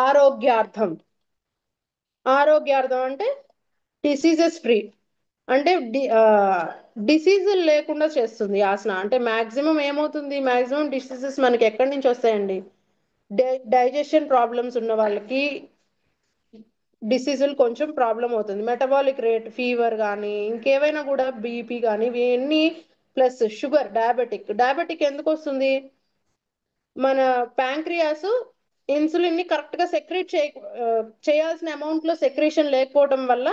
A: ఆరోగ్యార్థం. ఆరోగ్యార్థం అంటే డిసీజెస్ ఫ్రీ, అంటే డిసీజ్ లేకుండా చేస్తుంది ఆసన. అంటే మాక్సిమం ఏమవుతుంది, మాక్సిమం డిసీజెస్ మనకి ఎక్కడి నుంచి వస్తాయండి, డైజెషన్ ప్రాబ్లమ్స్ ఉన్న వాళ్ళకి డిసీజులు కొంచెం ప్రాబ్లం అవుతుంది. మెటబాలిక్ రేట్, ఫీవర్ కానీ ఇంకేవైనా కూడా, బీపీ కానీ ఇవన్నీ, ప్లస్ షుగర్, డయాబెటిక్ ఎందుకు వస్తుంది, మన ప్యాంక్రియాస్ ఇన్సులిన్ ని కరెక్ట్ గా సెక్రీట్ చేయాల్సిన అమౌంట్ లో సెక్రీషన్ లేకపోవడం వల్ల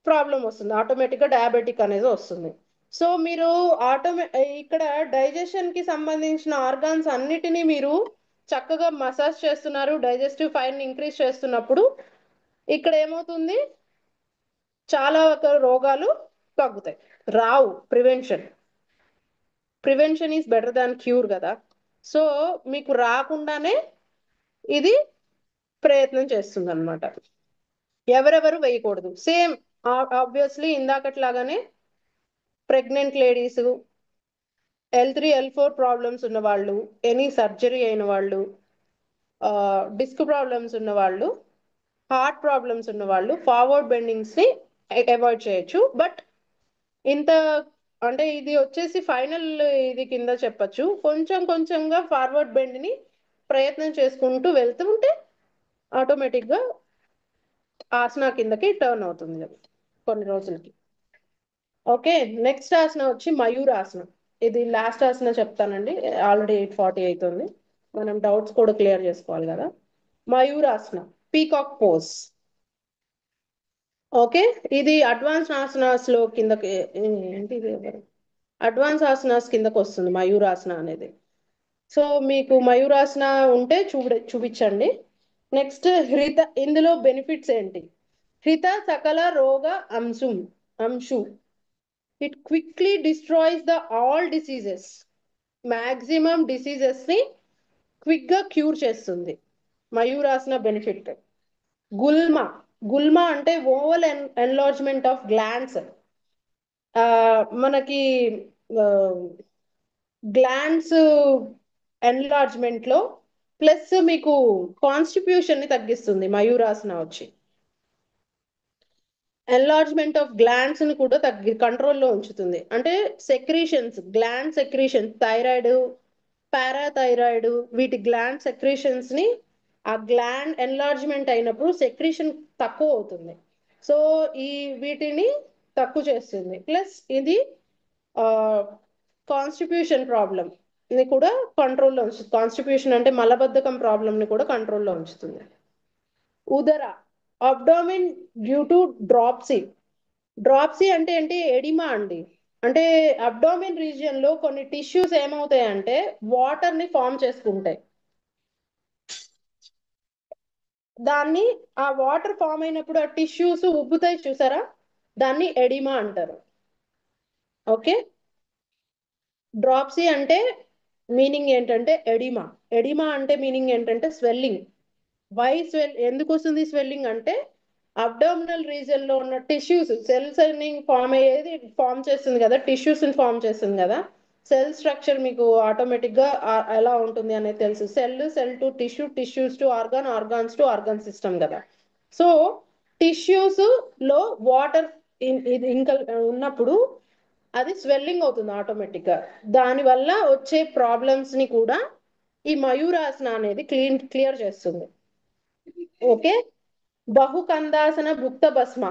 A: ప్రాబ్లం వస్తుంది, ఆటోమేటిక్ గా డయాబెటిక్ అనేది వస్తుంది. సో మీరు ఇక్కడ డైజెషన్ కి సంబంధించిన ఆర్గాన్స్ అన్నిటినీ మీరు చక్కగా మసాజ్ చేస్తున్నారు, డైజెస్టివ్ ఫైర్ ని ఇంక్రీజ్ చేస్తున్నప్పుడు ఇక్కడ ఏమవుతుంది, చాలా రోగాలు తగ్గుతాయి, రావు. Prevention is better than cure కదా. సో మీకు రాకుండానే ఇది ప్రయత్నం చేస్తుంది అనమాట. ఎవరెవరు వేయకూడదు, సేమ్ ఆబ్వియస్లీ ఇందాకట్లాగానే pregnant ladies, L3 L4 problems ఉన్న వాళ్ళు, ఎనీ సర్జరీ అయిన వాళ్ళు, డిస్క్ ప్రాబ్లమ్స్ ఉన్న వాళ్ళు, హార్ట్ ప్రాబ్లమ్స్ ఉన్న వాళ్ళు ఫార్వర్డ్ బెండింగ్స్ ని అవాయిడ్ చేయొచ్చు. బట్ ఇంత అంటే ఇది వచ్చేసి ఫైనల్ ఇది కింద చెప్పచ్చు, కొంచెం కొంచెంగా ఫార్వర్డ్ బెండ్ ని ప్రయత్నం చేసుకుంటూ వెళ్తూ ఉంటే ఆటోమేటిక్ గా ఆసన కిందకి టర్న్ అవుతుంది అది కొన్ని రోజులకి. ఓకే, నెక్స్ట్ ఆసన వచ్చి మయూరాసనం. ఇది లాస్ట్ ఆసన చెప్తానండి, ఆల్రెడీ 8:40 అవుతుంది, మనం డౌట్స్ కూడా క్లియర్ చేసుకోవాలి కదా. మయూరాసన, పీకాక్ పోజ్. ఓకే, ఇది అడ్వాన్స్ ఆసనాస్ లో కిందకి ఏంటి అడ్వాన్స్ ఆసనాస్ కిందకి వస్తుంది మయూరాసన అనేది. సో మీకు మయూరాసన ఉంటే చూపించండి. నెక్స్ట్ హృత, ఇందులో బెనిఫిట్స్ ఏంటి? హృత సకల రోగ అంశు. It quickly destroys the all diseases. Maximum diseases ని క్విక్ గా క్యూర్ చేస్తుంది మయూరాసన బెనిఫిట్. గుల్మ, గుల్మ అంటే ఓవల్ ఎన్లార్జ్మెంట్ ఆఫ్ గ్లాండ్స్. మనకి గ్లాండ్స్ ఎన్లార్జ్మెంట్ లో ప్లస్ మీకు కాన్స్టిట్యూషన్ ని తగ్గిస్తుంది మయూరాసన వచ్చి. ఎన్లార్జ్మెంట్ ఆఫ్ గ్లాండ్స్ ని కూడా కంట్రోల్లో ఉంచుతుంది. అంటే secretions, gland secretions, thyroid, parathyroid, వీటి గ్లాండ్ సెక్రీషన్స్ ని, ఆ గ్లాండ్ ఎన్లార్జ్మెంట్ అయినప్పుడు సెక్రీషన్ తక్కువ అవుతుంది. సో వీటిని తక్కువ చేస్తుంది. ప్లస్ ఇది కాన్స్టిట్యూషన్ ప్రాబ్లం ని కూడా కంట్రోల్లో ఉంచుతుంది. కాన్స్టిట్యూషన్ అంటే మలబద్ధకం ప్రాబ్లం ని కూడా కంట్రోల్లో ఉంచుతుంది. ఉదర, abdomen due to dropsy. Dropsy అంటే ఏంటి? ఎడిమా అండి. అంటే అబ్డామిన్ రీజియన్ లో కొన్ని టిష్యూస్ ఏమవుతాయంటే వాటర్ ని ఫామ్ చేసుకుంటాయి. దాన్ని, ఆ వాటర్ ఫామ్ అయినప్పుడు ఆ టిష్యూస్ ఉబ్బుతాయి చూసారా, దాన్ని ఎడిమా అంటారు. ఓకే, డ్రాప్సీ అంటే మీనింగ్ ఏంటంటే ఎడిమా. ఎడిమా అంటే మీనింగ్ ఏంటంటే స్వెల్లింగ్. ఎందుకు వస్తుంది స్వెల్లింగ్ అంటే అబ్డామినల్ రీజన్ లో ఉన్న టిష్యూస్, సెల్స్ అని ఫామ్ చేస్తుంది కదా, టిష్యూస్ ని ఫామ్ చేస్తుంది కదా. సెల్ స్ట్రక్చర్ మీకు ఆటోమేటిక్ గా ఎలా ఉంటుంది అనేది తెలుసు. Cell to tissue, tissues to organ, organs to organ system కదా. సో టిష్యూస్ లో వాటర్ ఇది ఇంకా ఉన్నప్పుడు అది స్వెల్లింగ్ అవుతుంది ఆటోమేటిక్ గా. దాని వల్ల వచ్చే ప్రాబ్లమ్స్ ని కూడా ఈ మయూరాసన అనేది క్లియర్ చేస్తుంది. ఓకే, బహుకందాసన భుక్త భస్మ,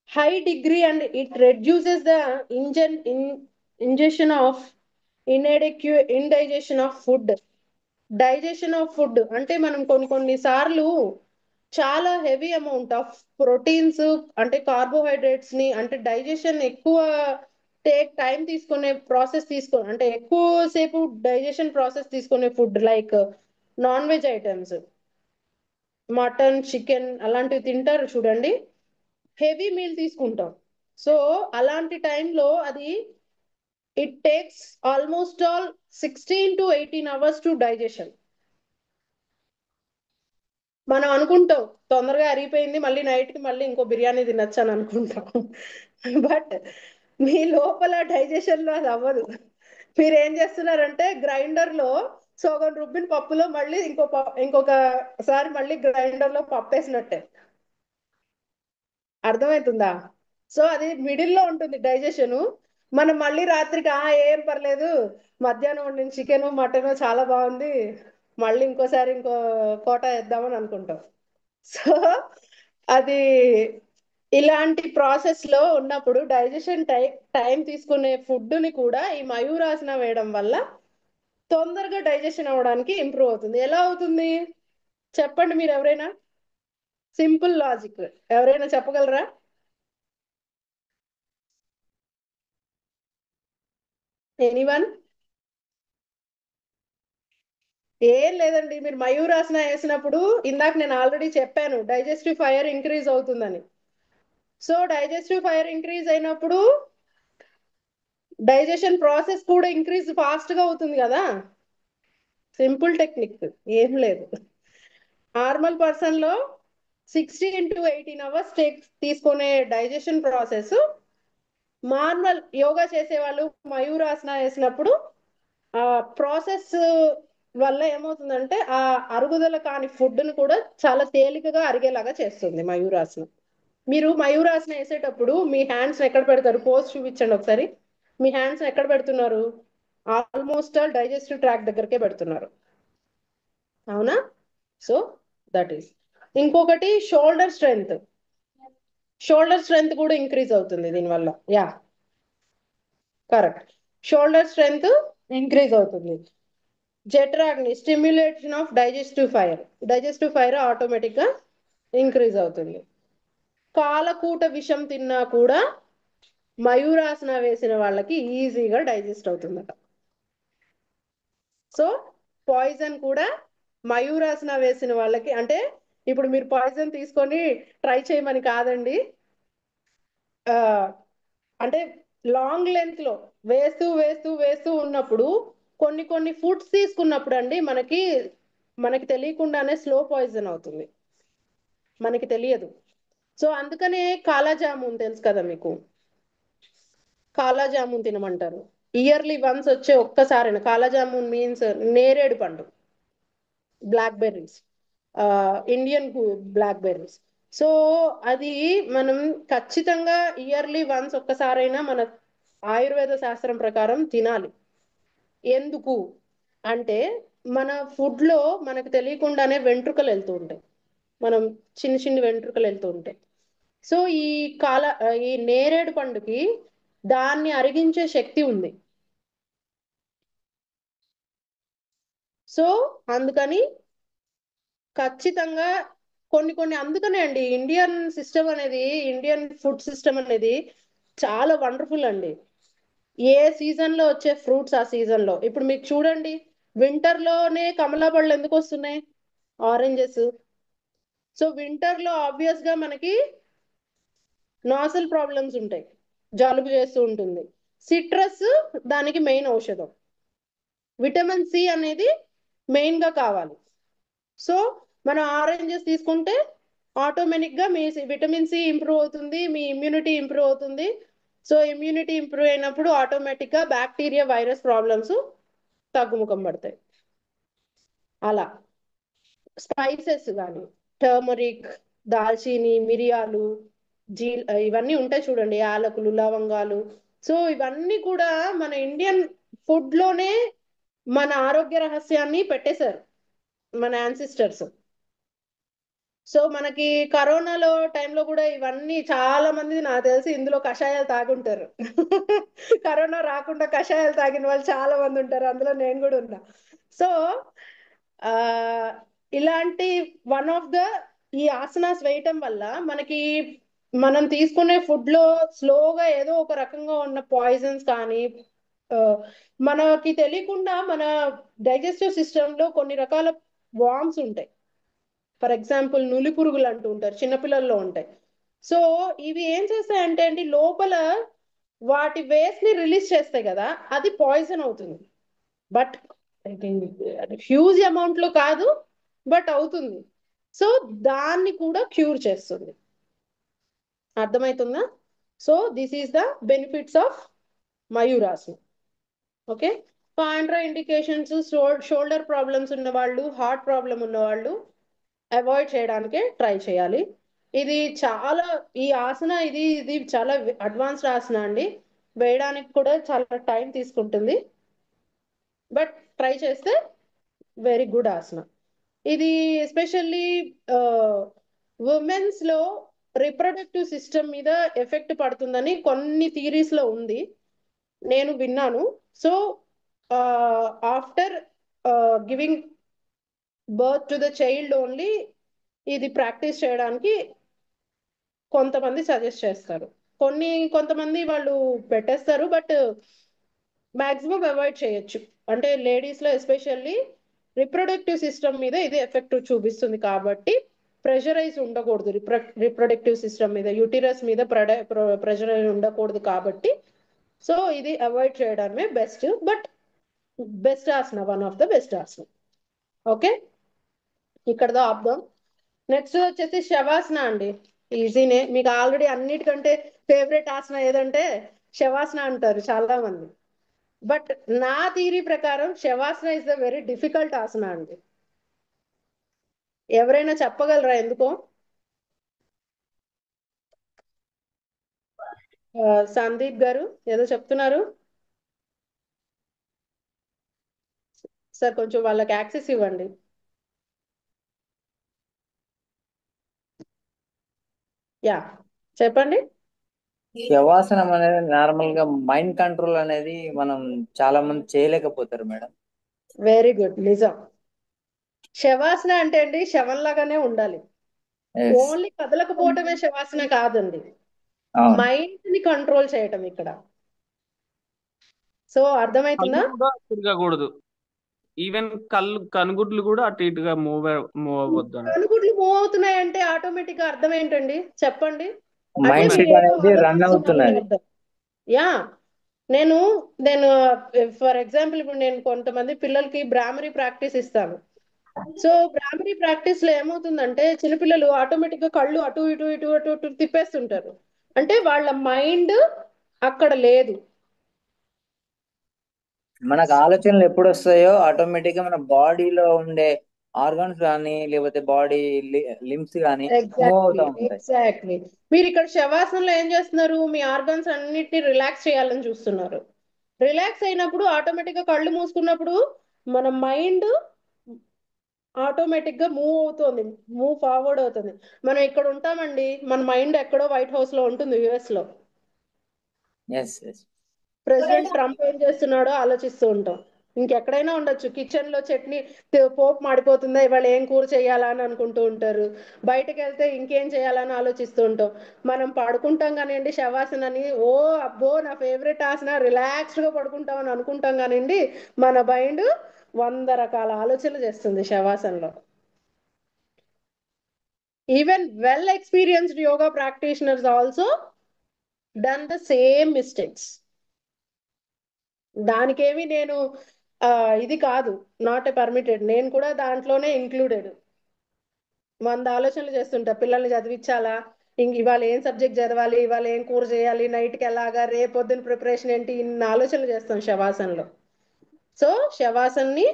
A: high degree and it reduces the ingestion of indigestion of food. Digestion of food అంటే మనం కొన్ని సార్లు చాలా హెవీ అమౌంట్ ఆఫ్ ప్రోటీన్స్ అంటే కార్బోహైడ్రేట్స్ ని, అంటే డైజెషన్ ఎక్కువ టైం తీసుకునే ప్రాసెస్ అంటే ఎక్కువసేపు డైజెషన్ ప్రాసెస్ తీసుకునే food like non veg items, mutton, chicken అలాంటివి తింటారు చూడండి, హెవీ మీల్ తీసుకుంటాం. సో అలాంటి టైంలో అది it takes almost all 16 to 18 hours to digestion. మనం అనుకుంటాం తొందరగా అరిగిపోయింది, మళ్ళీ నైట్ కి మళ్ళీ ఇంకో బిర్యానీ తినొచ్చు అని అనుకుంటాం. బట్ మీ లోపల డైజెషన్ లో అది అవ్వదు. మీరు ఏం చేస్తున్నారంటే గ్రైండర్ లో సగం రుబ్బిన పప్పులో మళ్ళీ ఇంకొకసారి మళ్ళీ గ్రైండర్ లో పప్పు వేసినట్టే. అర్థమవుతుందా? సో అది మిడిల్ లో ఉంటుంది డైజెషన్. మనం మళ్ళీ రాత్రికి ఏం పర్లేదు, మధ్యాహ్నం వండిన చికెన్ మటన్ చాలా బాగుంది, మళ్ళీ ఇంకోసారి ఇంకో కోట వేద్దామని అనుకుంటాం. సో అది ఇలాంటి ప్రాసెస్ లో ఉన్నప్పుడు డైజెషన్ టైం తీసుకునే ఫుడ్ ని కూడా ఈ మయూరాసన వేయడం వల్ల తొందరగా డైజెషన్ అవ్వడానికి ఇంప్రూవ్ అవుతుంది. ఎలా అవుతుంది చెప్పండి మీరు ఎవరైనా? సింపుల్ లాజిక్, ఎవరైనా చెప్పగలరా? ఎనీవన్? ఏం లేదండి, మీరు మయూరాసన వేసినప్పుడు ఇందాక నేను ఆల్రెడీ చెప్పాను డైజెస్టివ్ ఫైర్ ఇంక్రీజ్ అవుతుందని. సో డైజెస్టివ్ ఫైర్ ఇంక్రీజ్ అయినప్పుడు డైజెషన్ ప్రాసెస్ కూడా ఇంక్రీజ్ ఫాస్ట్ గా అవుతుంది కదా. సింపుల్ టెక్నిక్, ఏం లేదు. నార్మల్ పర్సన్ లో 16 to 18 hours తీసుకునే డైజెషన్ ప్రాసెస్ నార్మల్ యోగా చేసే వాళ్ళు మయూరాసన వేసినప్పుడు ఆ ప్రాసెస్ వల్ల ఏమవుతుందంటే ఆ అరుగుదల కాని ఫుడ్ ను కూడా చాలా తేలికగా అరిగేలాగా చేస్తుంది మయూరాసన. మీరు మయూరాసన వేసేటప్పుడు మీ హ్యాండ్స్ ఎక్కడ పెడతారు? పోజ్ చూపించండి ఒకసారి. మీ హ్యాండ్స్ ఎక్కడ పెడుతున్నారు? ఆల్మోస్ట్ ఆల్ డైజెస్టివ్ ట్రాక్ దగ్గరకే పెడుతున్నారు, అవునా? So that is. ఇంకొకటి షోల్డర్ స్ట్రెంగ్త్ కూడా ఇంక్రీజ్ అవుతుంది దీనివల్ల. Yeah, correct. Shoulder strength increase అవుతుంది. జఠరాగ్ని, stimulation of digestive fire automatic గా ఇంక్రీజ్ అవుతుంది. కాలకూట విషం తిన్నా కూడా మయూరాసన వేసిన వాళ్ళకి ఈజీగా డైజెస్ట్ అవుతుందట. సో పాయిజన్ కూడా మయూరాసన వేసిన వాళ్ళకి, అంటే ఇప్పుడు మీరు పాయిజన్ తీసుకొని ట్రై చేయమని కాదండి, ఆ, అంటే లాంగ్ లెంత్ లో వేస్తూ వేస్తూ వేస్తూ ఉన్నప్పుడు కొన్ని ఫుడ్స్ తీసుకున్నప్పుడు అండి మనకి తెలియకుండానే స్లో పాయిజన్ అవుతుంది, మనకి తెలియదు. సో అందుకనే కాలా జామున్ తెలుసు కదా మీకు, కాలా జామున్ తినమంటారు. ఇయర్లీ వన్స్ వచ్చే ఒక్కసారైనా. కాలా జామున్ మీన్స్ నేరేడు పండు, blackberries, Indian blackberries. So అది మనం ఖచ్చితంగా ఇయర్లీ వన్స్ ఒక్కసారైనా మన ఆయుర్వేద శాస్త్రం ప్రకారం తినాలి. ఎందుకు అంటే మన ఫుడ్ లో మనకు తెలియకుండానే వెంట్రుకలు వెళ్తూ ఉంటాయి, మనం చిన్ని వెంట్రుకలు వెళ్తూ ఉంటాయి. సో ఈ నేరేడు పండుకి దాన్ని అరిగించే శక్తి ఉంది. సో అందుకని ఖచ్చితంగా కొన్ని అందుకనే అండి ఇండియన్ ఫుడ్ సిస్టమ్ అనేది చాలా వండర్ఫుల్ అండి. ఏ సీజన్ లో వచ్చే ఫ్రూట్స్ ఆ సీజన్ లో. ఇప్పుడు మీకు చూడండి, వింటర్ లోనే కమలా పళ్ళు ఎందుకు వస్తున్నాయి, ఆరెంజెస్. సో వింటర్ లో ఆబ్వియస్ గా మనకి నాసల్ ప్రాబ్లమ్స్ ఉంటాయి, జలుబు చేస్తూ ఉంటుంది. సిట్రస్ దానికి మెయిన్ ఔషధం. విటమిన్ సి అనేది మెయిన్ గా కావాలి. సో మనం ఆరెంజెస్ తీసుకుంటే ఆటోమేటిక్ గా మీ విటమిన్ సి ఇంప్రూవ్ అవుతుంది, మీ ఇమ్యూనిటీ ఇంప్రూవ్ అవుతుంది. సో ఇమ్యూనిటీ ఇంప్రూవ్ అయినప్పుడు ఆటోమేటిక్ గా బ్యాక్టీరియా వైరస్ ప్రాబ్లమ్స్ తగ్గుముఖం పడతాయి. అలా స్పైసెస్ కానీ టర్మరిక్, దాల్చీని, మిరియాలు, జీ ఇవన్నీ ఉంటాయి చూడండి, యాలకులు, లవంగాలు. సో ఇవన్నీ కూడా మన ఇండియన్ ఫుడ్ లోనే మన ఆరోగ్య రహస్యాన్ని పెట్టేశారు మన యాన్సిస్టర్స్. సో మనకి కరోనాలో టైంలో కూడా ఇవన్నీ చాలా మంది నాకు తెలిసి ఇందులో కషాయాలు తాగుంటారు. కరోనా రాకుండా కషాయాలు తాగిన వాళ్ళు చాలా మంది ఉంటారు, అందులో నేను కూడా ఉన్నా. సో ఆ ఇలాంటి వన్ ఆఫ్ ద ఈ ఆసనాస్ వేయటం వల్ల మనకి మనం తీసుకునే ఫుడ్ లో స్లోగా ఏదో ఒక రకంగా ఉన్న పాయిజన్స్ కానీ, ఆ, మనకి తెలియకుండా మన డైజెస్టివ్ సిస్టమ్ లో కొన్ని రకాల వామ్స్ ఉంటాయి. ఫర్ ఎగ్జాంపుల్ నులి పురుగులు అంటూ ఉంటారు, చిన్నపిల్లల్లో ఉంటాయి. సో ఇవి ఏం చేస్తాయంటే అండి, లోపల వాటి వేస్ట్ ని రిలీజ్ చేస్తాయి కదా, అది పాయిజన్ అవుతుంది. బట్ హ్యూజ్ అమౌంట్ లో కాదు, బట్ అవుతుంది. సో దాన్ని కూడా క్యూర్ చేస్తుంది. అర్థమవుతుందా? So this is the benefits of మయూరాసనం. Okay. Contraindications, shoulder problems ఉన్న వాళ్ళు, హార్ట్ ప్రాబ్లం ఉన్న వాళ్ళు అవాయిడ్ చేయడానికే ట్రై చేయాలి. ఇది చాలా ఈ ఆసన ఇది ఇది చాలా అడ్వాన్స్డ్ ఆసన అండి, వేయడానికి కూడా చాలా టైం తీసుకుంటుంది. బట్ ట్రై చేస్తే వెరీ గుడ్ ఆసన. ఇది ఎస్పెషల్లీ ఉమెన్స్ లో రిప్రొడక్టివ్ సిస్టమ్ మీద ఎఫెక్ట్ పడుతుందని కొన్ని థీరీస్ లో ఉంది, నేను విన్నాను. So after giving birth to the child only ఇది ప్రాక్టీస్ చేయడానికి కొంతమంది సజెస్ట్ చేస్తారు, కొంతమంది వాళ్ళు పెట్టేస్తారు. బట్ మాక్సిమం అవాయిడ్ చేయొచ్చు. అంటే లేడీస్ లో ఎస్పెషల్లీ రిప్రొడక్టివ్ సిస్టమ్ మీద ఇది ఎఫెక్ట్ చూపిస్తుంది కాబట్టి ప్రెషరైజ్ ఉండకూడదు. రిప్రొడక్టివ్ సిస్టమ్ మీద, యూటిరస్ మీద ప్రెషర్ ఉండకూడదు కాబట్టి సో ఇది అవాయిడ్ చేయడమే best. But best Haasan, one of the best Haasan. Okay, ఇక్కడతో ఆపుదాం. నెక్స్ట్ వచ్చేసి శవాసన అండి. ఈజీనే, మీకు ఆల్రెడీ అన్నిటికంటే ఫేవరెట్ ఆసన ఏదంటే శవాసన అంటారు చాలా మంది. బట్ నా థీరీ ప్రకారం శవాసన ఇస్ ద వెరీ డిఫికల్ట్ ఆసన అండి. ఎవరైనా చెప్పగలరా ఎందుకో? సందీప్ గారు ఏదో చెప్తున్నారు సార్, కొంచెం వాళ్ళకి యాక్సెస్ ఇవ్వండి. యా, చెప్పండి.
D: శవాసనం అనేది నార్మల్ గా మైండ్ కంట్రోల్ అనేది మనం చాలా మంది చేయలేకపోతారు మేడం.
A: వెరీ గుడ్, నిజం. శవాసన అంటే అండి శవంలాగానే ఉండాలి.
D: ఎస్.
A: ఓన్లీ కదలకపోవటమే శవాసన కాదండి,
D: అవును.
A: మైండ్ ని కంట్రోల్ చేయటం ఇక్కడ. సో
C: కళ్ళు
A: అర్థమవుతుందా?
C: కూడా తిరగకూడదు. ఈవెన్ కనుగుడ్లు కూడా అటు ఇటుగా మూవ్ అవ్వద్దు అని.
A: కనుగుడ్లు మూవ్ అవుతున్నాయంటే ఆటోమేటిక్ గా అర్థం ఏంటండి, చెప్పండి. అంటే
D: మైండ్
A: మీరు
D: సెట్
A: ఏదో
D: అనేది రన్
A: ఆలోచిస్తున్నారని
D: అవుతున్నది.
A: అర్థం. యా, నేను నేను ఫర్ ఎగ్జాంపుల్ ఇప్పుడు నేను కొంతమంది పిల్లలకి బ్రాహ్మరీ ప్రాక్టీస్ ఇస్తాను. సో బ్రాహ్మరీ ప్రాక్టీస్ లో ఏమవుతుందంటే చిన్నపిల్లలు ఆటోమేటిక్ గా కళ్ళు అటు ఇటు ఇటు అటు ఇటు తిప్పేస్తుంటారు. అంటే వాళ్ళ మైండ్ అక్కడ లేదు.
D: మనకు ఆలోచనలు ఎప్పుడు వస్తాయో ఆటోమేటిక్ గా మన బాడీలో ఉండే ఆర్గాన్స్ కానీ లేకపోతే బాడీ లిమ్స్ కానీ మూవ్
A: ఎగ్జాక్ట్లీ,
D: అవుతా ఉంటాయి.
A: ఎగ్జాక్ట్లీ. మీరు ఇక్కడ శవాసనంలో ఏం చేస్తున్నారు, మీ ఆర్గన్స్ అన్నిటిని రిలాక్స్ చేయాలని చూస్తున్నారు. రిలాక్స్ అయినప్పుడు ఆటోమేటిక్ గా కళ్ళు మూసుకున్నప్పుడు మన మైండ్ ఆటోమేటిక్ గా మూవ్ అవుతుంది, మూవ్ ఫార్వర్డ్ అవుతుంది. మనం ఇక్కడ ఉంటామండి, మన మైండ్ ఎక్కడో వైట్ హౌస్ లో ఉంటుంది, యుఎస్ లో.
D: Yes yes.
A: ప్రెసిడెంట్ ట్రంప్ ఏం చేస్తున్నాడో ఆలోచిస్తూ ఉంటాం. ఇంకెక్కడైనా ఉండొచ్చు, కిచెన్ లో చట్నీ పోపు మాడిపోతుందా, ఇవాళ ఏం కూర చేయాలా అని అనుకుంటూ ఉంటారు. బయటకు వెళ్తే ఇంకేం చేయాలని ఆలోచిస్తూ ఉంటాం. మనం పడుకుంటాం కానివ్వండి శవాసనని, ఓ అబ్బో నా ఫేవరెట్ ఆసన, రిలాక్స్డ్ గా పడుకుంటాం అని అనుకుంటాం కానివ్వండి, మన మైండ్ 100 రకాల ఆలోచనలు చేస్తుంది శవాసనలో. Even well experienced yoga practitioners also done the same mistakes. దానికేమి నేను ఇది కాదు, నాట్ ఎ పర్మిటెడ్, నేను కూడా దాంట్లోనే ఇంక్లూడెడ్. 100 ఆలోచనలు చేస్తుంటా, పిల్లల్ని చదివించాలా, ఇవాళ ఏం సబ్జెక్ట్ చదవాలి, ఇవాళ ఏం కూర చేయాలి, నైట్కి ఎలాగా, రేపొద్దున ప్రిపరేషన్ ఏంటి, ఇన్ని ఆలోచనలు చేస్తాం శవాసనలో. సో శవాసన్ని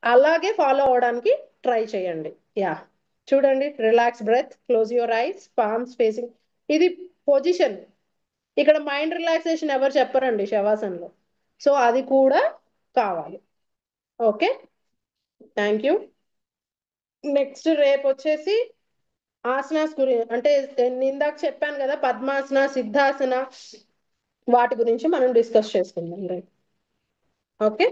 A: అలాగే ఫాలో అవడానికి ట్రై చేయండి. యా, చూడండి, relax breath, close your eyes, palms facing, ఇది పొజిషన్. ఇక్కడ మైండ్ రిలాక్సేషన్ ఎవరు చెప్పరండి శవాసనలో. సో అది కూడా కావాలి. Okay, thank you. నెక్స్ట్ రేపు వచ్చేసి ఆసనాస్ గురించి, అంటే నేను ఇందాక చెప్పాను కదా పద్మాసన, సిద్ధాసన, వాటి గురించి మనం డిస్కస్ చేసుకుందాం రేపు. ఓకే.